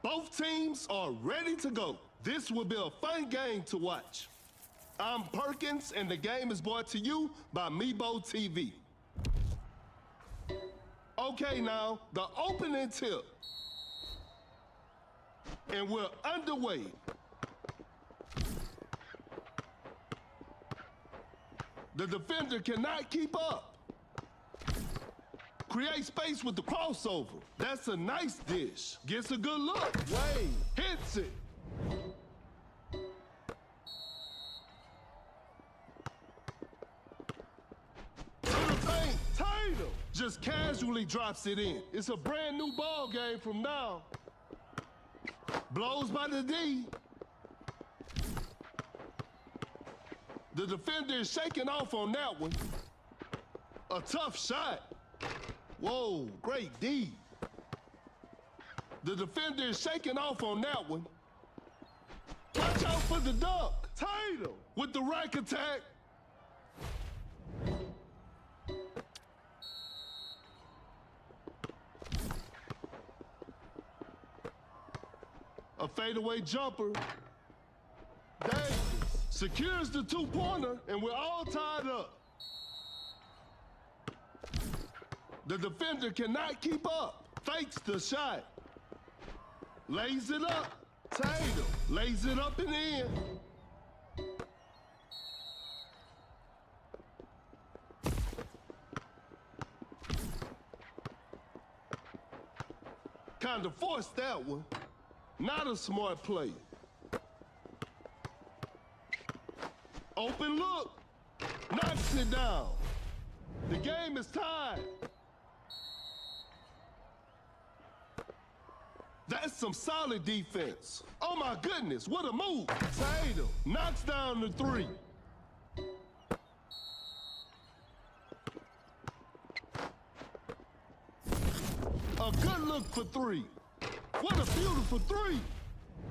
Both teams are ready to go. This will be a fun game to watch. I'm Perkins, and the game is brought to you by Meebo TV. Okay, now, the opening tip. And we're underway. The defender cannot keep up. Create space with the crossover. That's a nice dish. Gets a good look. Wade hits it. To the paint, Tatum just casually drops it in. It's a brand new ball game from now. Blows by the D. The defender is shaking off on that one. A tough shot. Whoa, great D. The defender is shaking off on that one. Watch out for the dunk. Tatum with the rack attack. A fadeaway jumper. Davis secures the two-pointer, and we're all tied up. The defender cannot keep up. Fakes the shot. Lays it up. Tatum lays it up and in. Kinda forced that one. Not a smart play. Open look. Knocks it down. The game is tied. That's some solid defense. Oh my goodness, what a move. Tatum knocks down the three. A good look for three. What a beautiful three.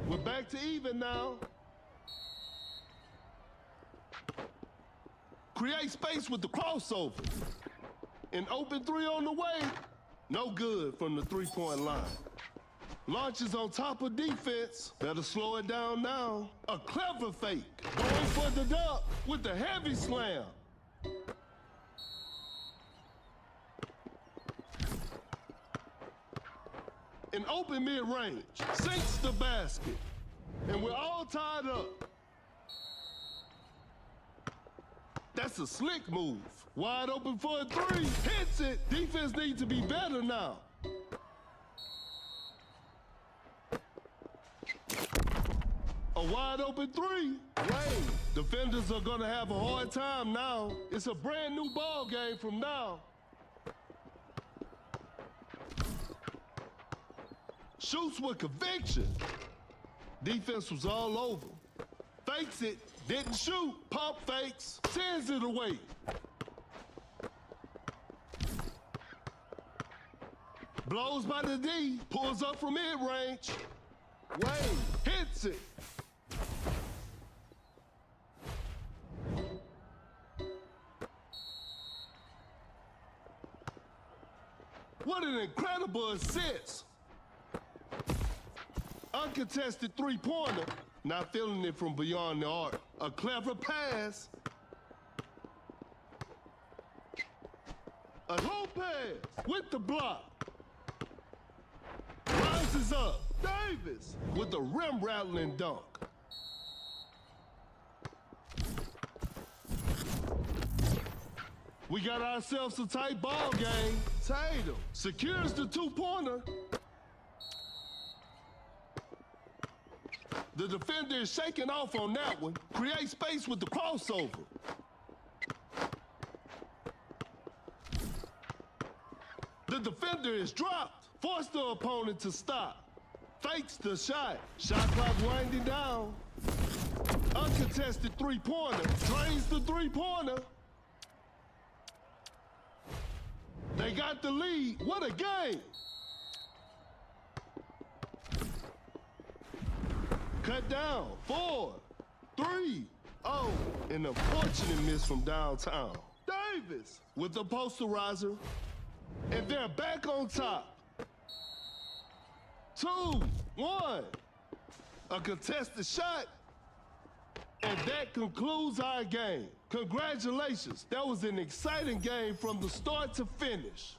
We're back to even now. Create space with the crossover. An open three on the way. No good from the three-point line. Launches on top of defense. Better slow it down now. A clever fake. Going for the dunk with the heavy slam. An open mid-range. Sinks the basket. And we're all tied up. That's a slick move. Wide open for a three. Hits it. Defense needs to be better now. A wide open three. Wade. Defenders are gonna have a hard time now. It's a brand new ball game from now. Shoots with conviction. Defense was all over. Fakes it. Didn't shoot. Pump fakes. Sends it away. Blows by the D. Pulls up from mid-range. Wade hits it. What an incredible assist. Uncontested three-pointer. Not feeling it from beyond the arc. A clever pass. A Lopez with the block. Rises up. Davis with the rim-rattling dunk. We got ourselves a tight ball game. Tatum secures the two-pointer. The defender is shaking off on that one. Create space with the crossover. The defender is dropped. Force the opponent to stop. Fakes the shot. Shot clock winding down. Uncontested three-pointer. Drains the three-pointer. They got the lead. What a game. Cut down. 4, 3, oh, an unfortunate miss from downtown. Davis with the posterizer. And they're back on top. 2, 1. A contested shot. And that concludes our game. Congratulations. That was an exciting game from the start to finish.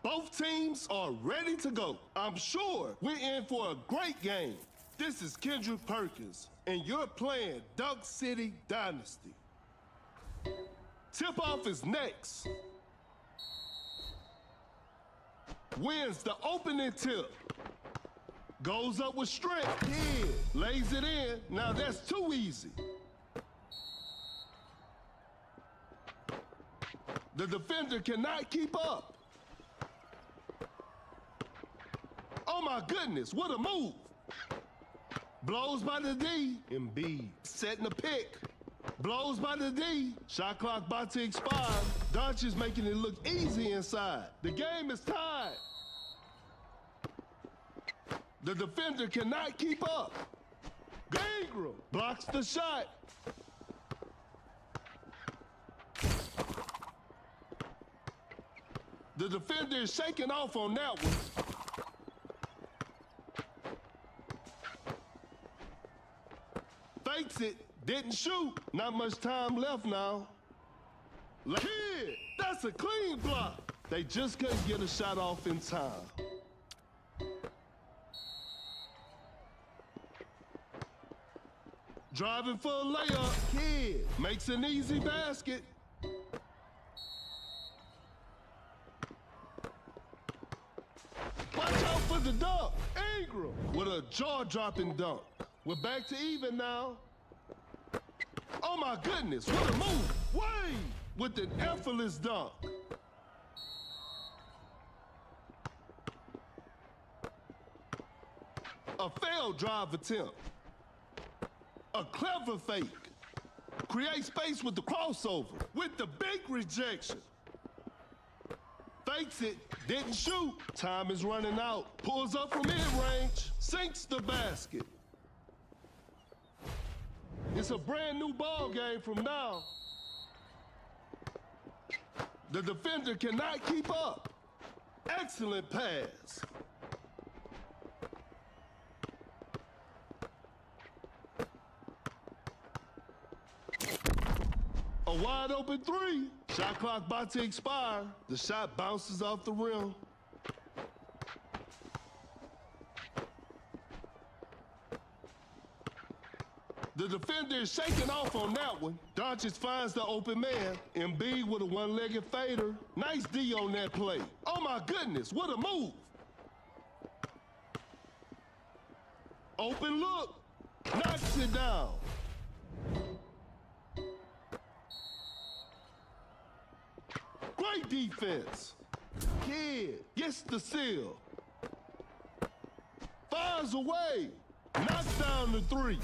Both teams are ready to go. I'm sure we're in for a great game. This is Kendrick Perkins, and you're playing Duck City Dynasty. Tip-off is next. Wins the opening tip. Goes up with strength. Yeah, lays it in. Now that's too easy. The defender cannot keep up. Oh my goodness, what a move. Blows by the D. Embiid setting the pick. Blows by the D. Shot clock about to expire. Doncic's making it look easy inside. The game is tied. The defender cannot keep up. Ingram blocks the shot. The defender is shaking off on that one. Fakes it, didn't shoot. Not much time left now. Kid, that's a clean block. They just couldn't get a shot off in time. Driving for a layup, Kid makes an easy basket. Watch out for the dunk. Ingram with a jaw-dropping dunk. We're back to even now. Oh my goodness, what a move. Wade with an effortless dunk. A failed drive attempt. A clever fake. Create space with the crossover. With the big rejection. Fakes it, didn't shoot. Time is running out. Pulls up from mid-range. Sinks the basket. It's a brand new ball game from now. The defender cannot keep up. Excellent pass. A wide open three. Shot clock about to expire. The shot bounces off the rim. The defender is shaking off on that one. Doncic finds the open man. Embiid with a one-legged fader. Nice D on that play. Oh my goodness, what a move. Open look. Knocks it down. Great defense. Kid gets the seal. Fires away. Knocks down the three.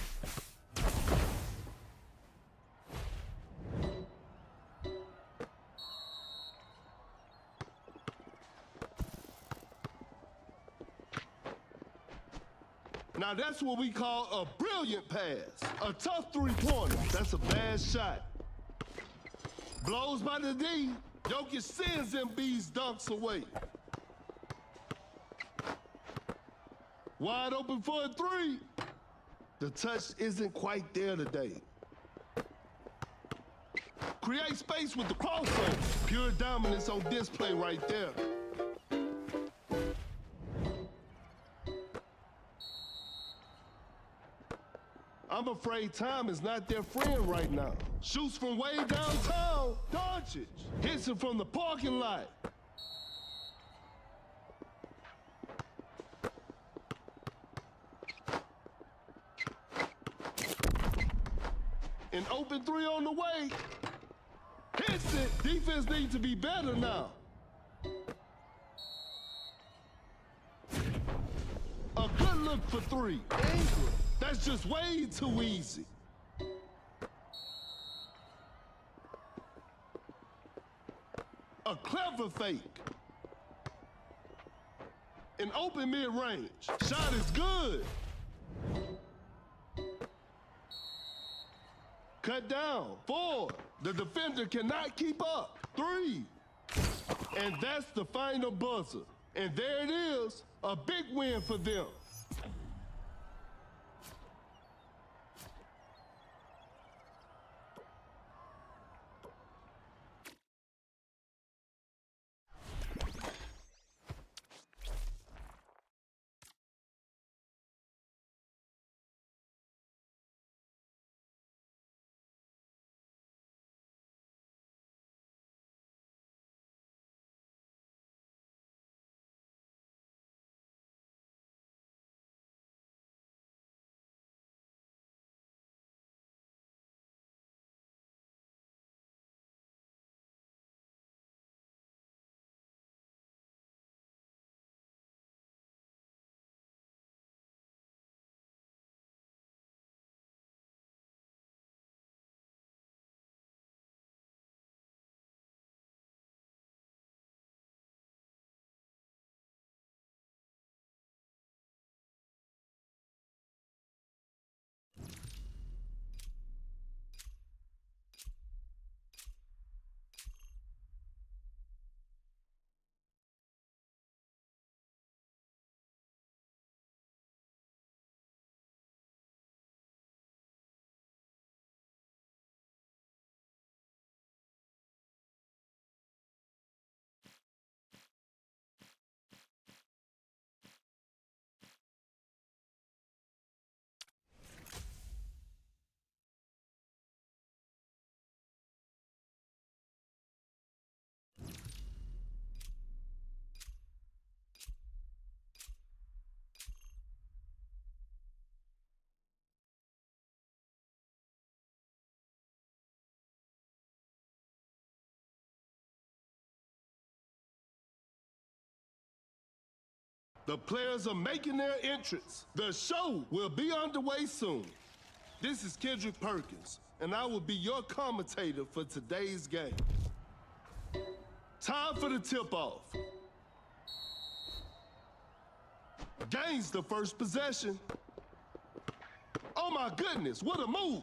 Now that's what we call a brilliant pass. A tough three-pointer. That's a bad shot. Blows by the D. Jokic sends Embiid's dunks away. Wide open for a three. The touch isn't quite there today. Create space with the crossover. Pure dominance on display right there. I'm afraid time is not their friend right now. Shoots from way downtown. Doncic hits it from the parking lot. An open three on the way. Hits it. Defense needs to be better now. A good look for three. That's just way too easy. A clever fake. An open mid-range. Shot is good. Cut down. 4. The defender cannot keep up. 3. And that's the final buzzer. And there it is. A big win for them. The players are making their entrance. The show will be underway soon. This is Kendrick Perkins, and I will be your commentator for today's game. Time for the tip-off. Gains the first possession. Oh my goodness, what a move.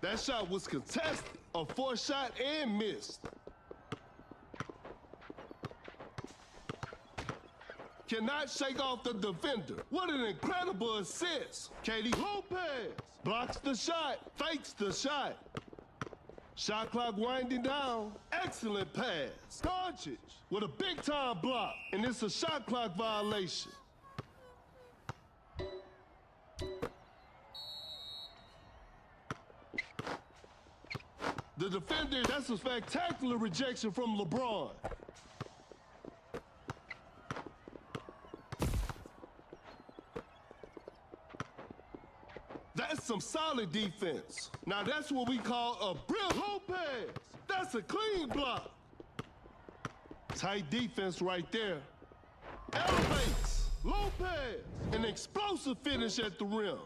That shot was contested. A forced shot and missed. Cannot shake off the defender. What an incredible assist. Katie Lopez blocks the shot, fakes the shot. Shot clock winding down. Excellent pass. Doncic with a big-time block, and it's a shot clock violation. The defender, that's a spectacular rejection from LeBron. That's some solid defense. Now that's what we call a brilliant Lopez. That's a clean block. Tight defense right there. Elevates. Lopez. An explosive finish at the rim.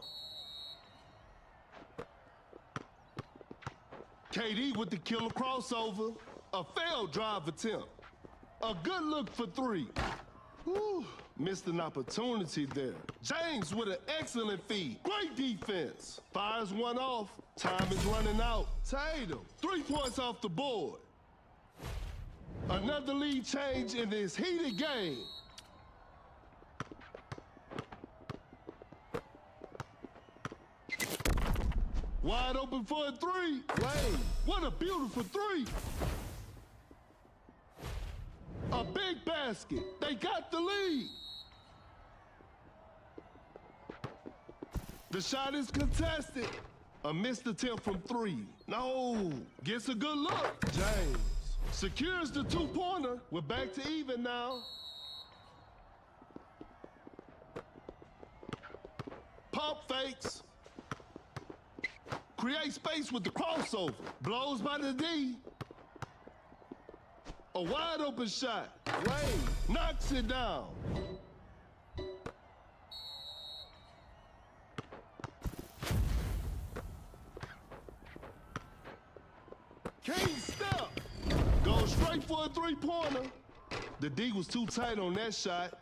KD with the killer crossover. A failed drive attempt. A good look for three. Whew, missed an opportunity there. James with an excellent feed. Great defense. Fires one off. Time is running out. Tatum, 3 points off the board. Another lead change in this heated game. Wide open for a three. Wade, what a beautiful three. A big basket. They got the lead. The shot is contested. A missed attempt from three. No. Gets a good look. James secures the two-pointer. We're back to even now. Pump fakes. Create space with the crossover. Blows by the D. A wide open shot. Wade knocks it down. King step. Goes straight for a three-pointer. The D was too tight on that shot.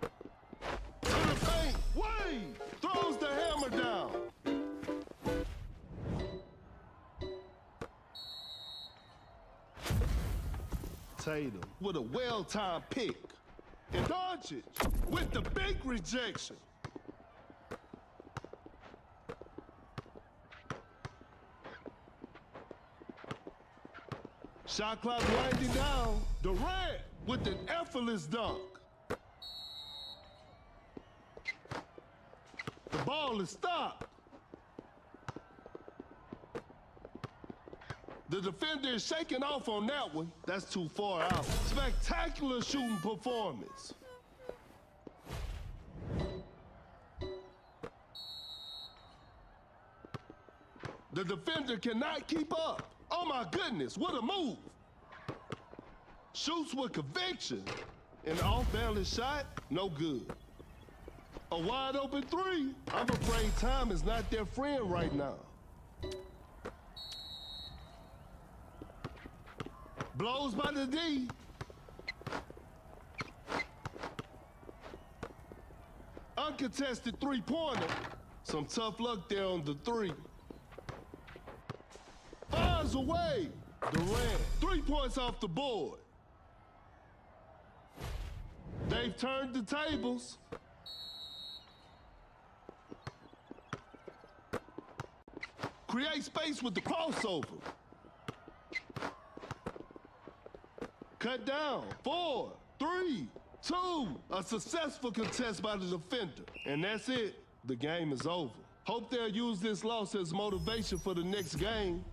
To the paint. Wade throws the hammer down. Tatum with a well-timed pick. And Doncic with the big rejection. Shot clock winding down. Durant with an effortless dunk. The ball is stopped. The defender is shaking off on that one. That's too far out. Spectacular shooting performance. The defender cannot keep up. Oh my goodness, what a move. Shoots with conviction. An off-balance shot, no good. A wide open three. I'm afraid time is not their friend right now. Blows by the D. Uncontested three-pointer. Some tough luck there on the three. Fires away. Durant, 3 points off the board. They've turned the tables. Create space with the crossover. Cut down. 4, 3, 2. A successful contest by the defender. And that's it. The game is over. Hope they'll use this loss as motivation for the next game.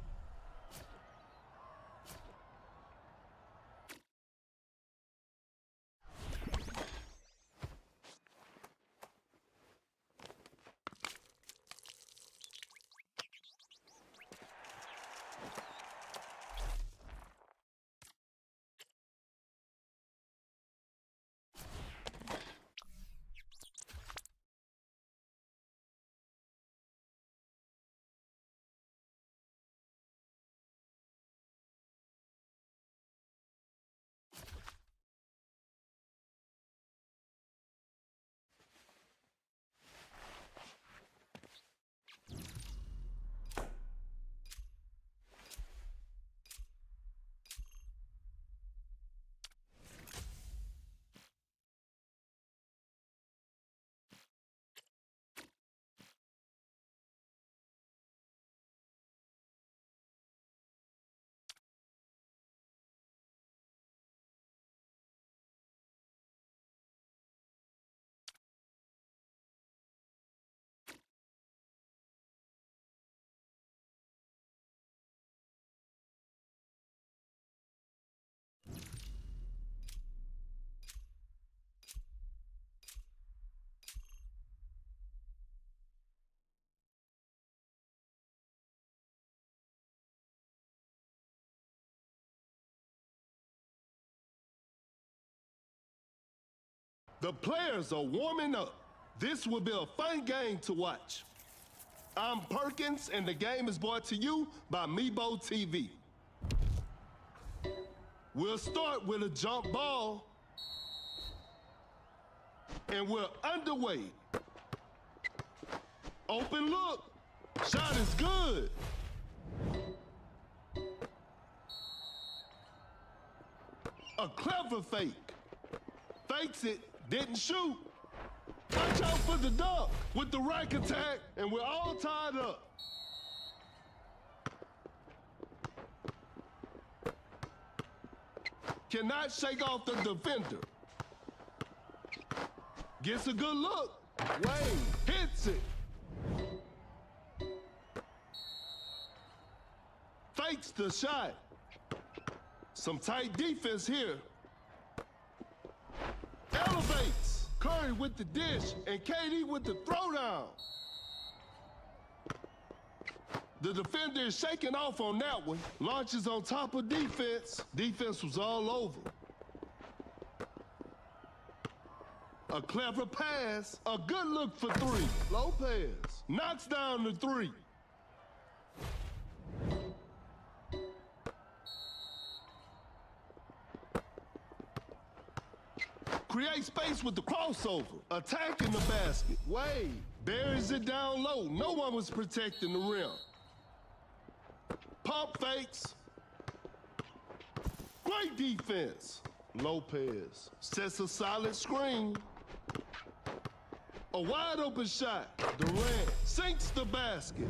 The players are warming up. This will be a fun game to watch. I'm Perkins, and the game is brought to you by Meebo TV. We'll start with a jump ball, and we're underway. Open look. Shot is good. A clever fake. Fakes it, didn't shoot. Watch out for the dunk with the rack attack, and we're all tied up. Cannot shake off the defender. Gets a good look. Wade hits it. Fakes the shot. Some tight defense here. Elevates. Curry with the dish and KD with the throwdown. The defender is shaking off on that one. Launches on top of defense. Defense was all over. A clever pass. A good look for three. Lopez knocks down the three. Create space with the crossover. Attacking the basket. Wade buries it down low. No one was protecting the rim. Pump fakes. Great defense. Lopez sets a solid screen. A wide open shot. Durant sinks the basket.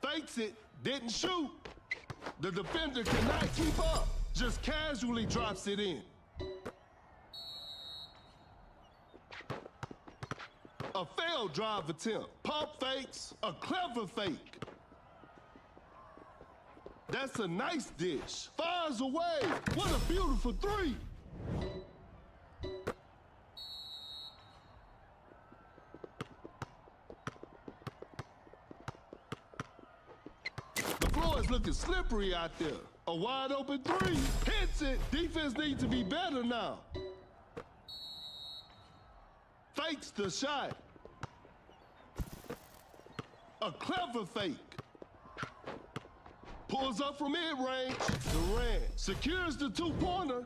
Fakes it, didn't shoot. The defender cannot keep up. Just casually drops it in. A failed drive attempt. Pump fakes, a clever fake. That's a nice dish. Fires away. What a beautiful three. The floor is looking slippery out there. A wide open three. Hits it. Defense needs to be better now. Fakes the shot. A clever fake. Pulls up from mid-range. Durant secures the two-pointer.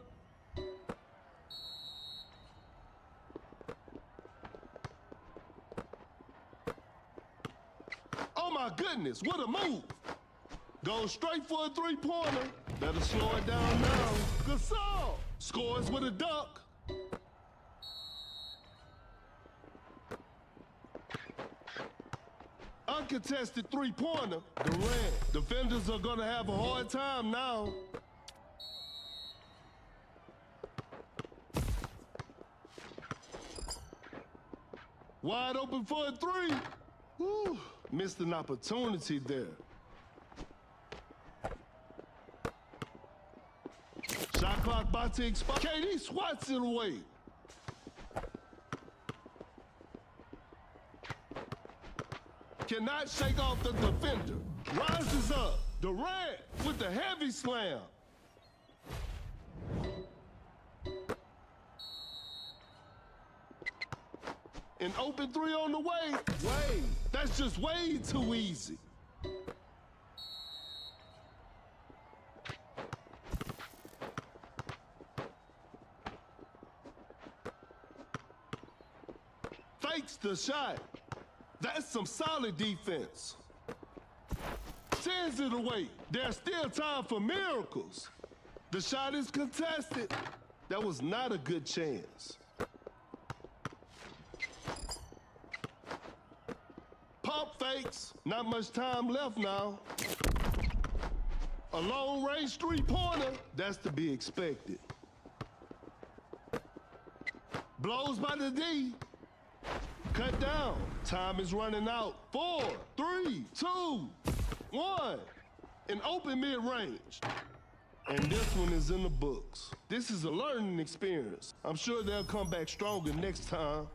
Oh my goodness, what a move. Goes straight for a three-pointer. Better slow it down now. Gasol scores with a dunk. Uncontested three-pointer. Durant. Defenders are gonna have a hard time now. Wide open for a three. Whew. Missed an opportunity there. Shot clock about to expire. KD swats it away. Cannot shake off the defender. Rises up. Durant with the heavy slam. An open three on the way. Wade. That's just way too easy. Fakes the shot. That's some solid defense. Sends it away. There's still time for miracles. The shot is contested. That was not a good chance. Pump fakes. Not much time left now. A long-range three-pointer. That's to be expected. Blows by the D. Cut down. Time is running out. 4, 3, 2, 1. An open mid-range. And this one is in the books. This is a learning experience. I'm sure they'll come back stronger next time.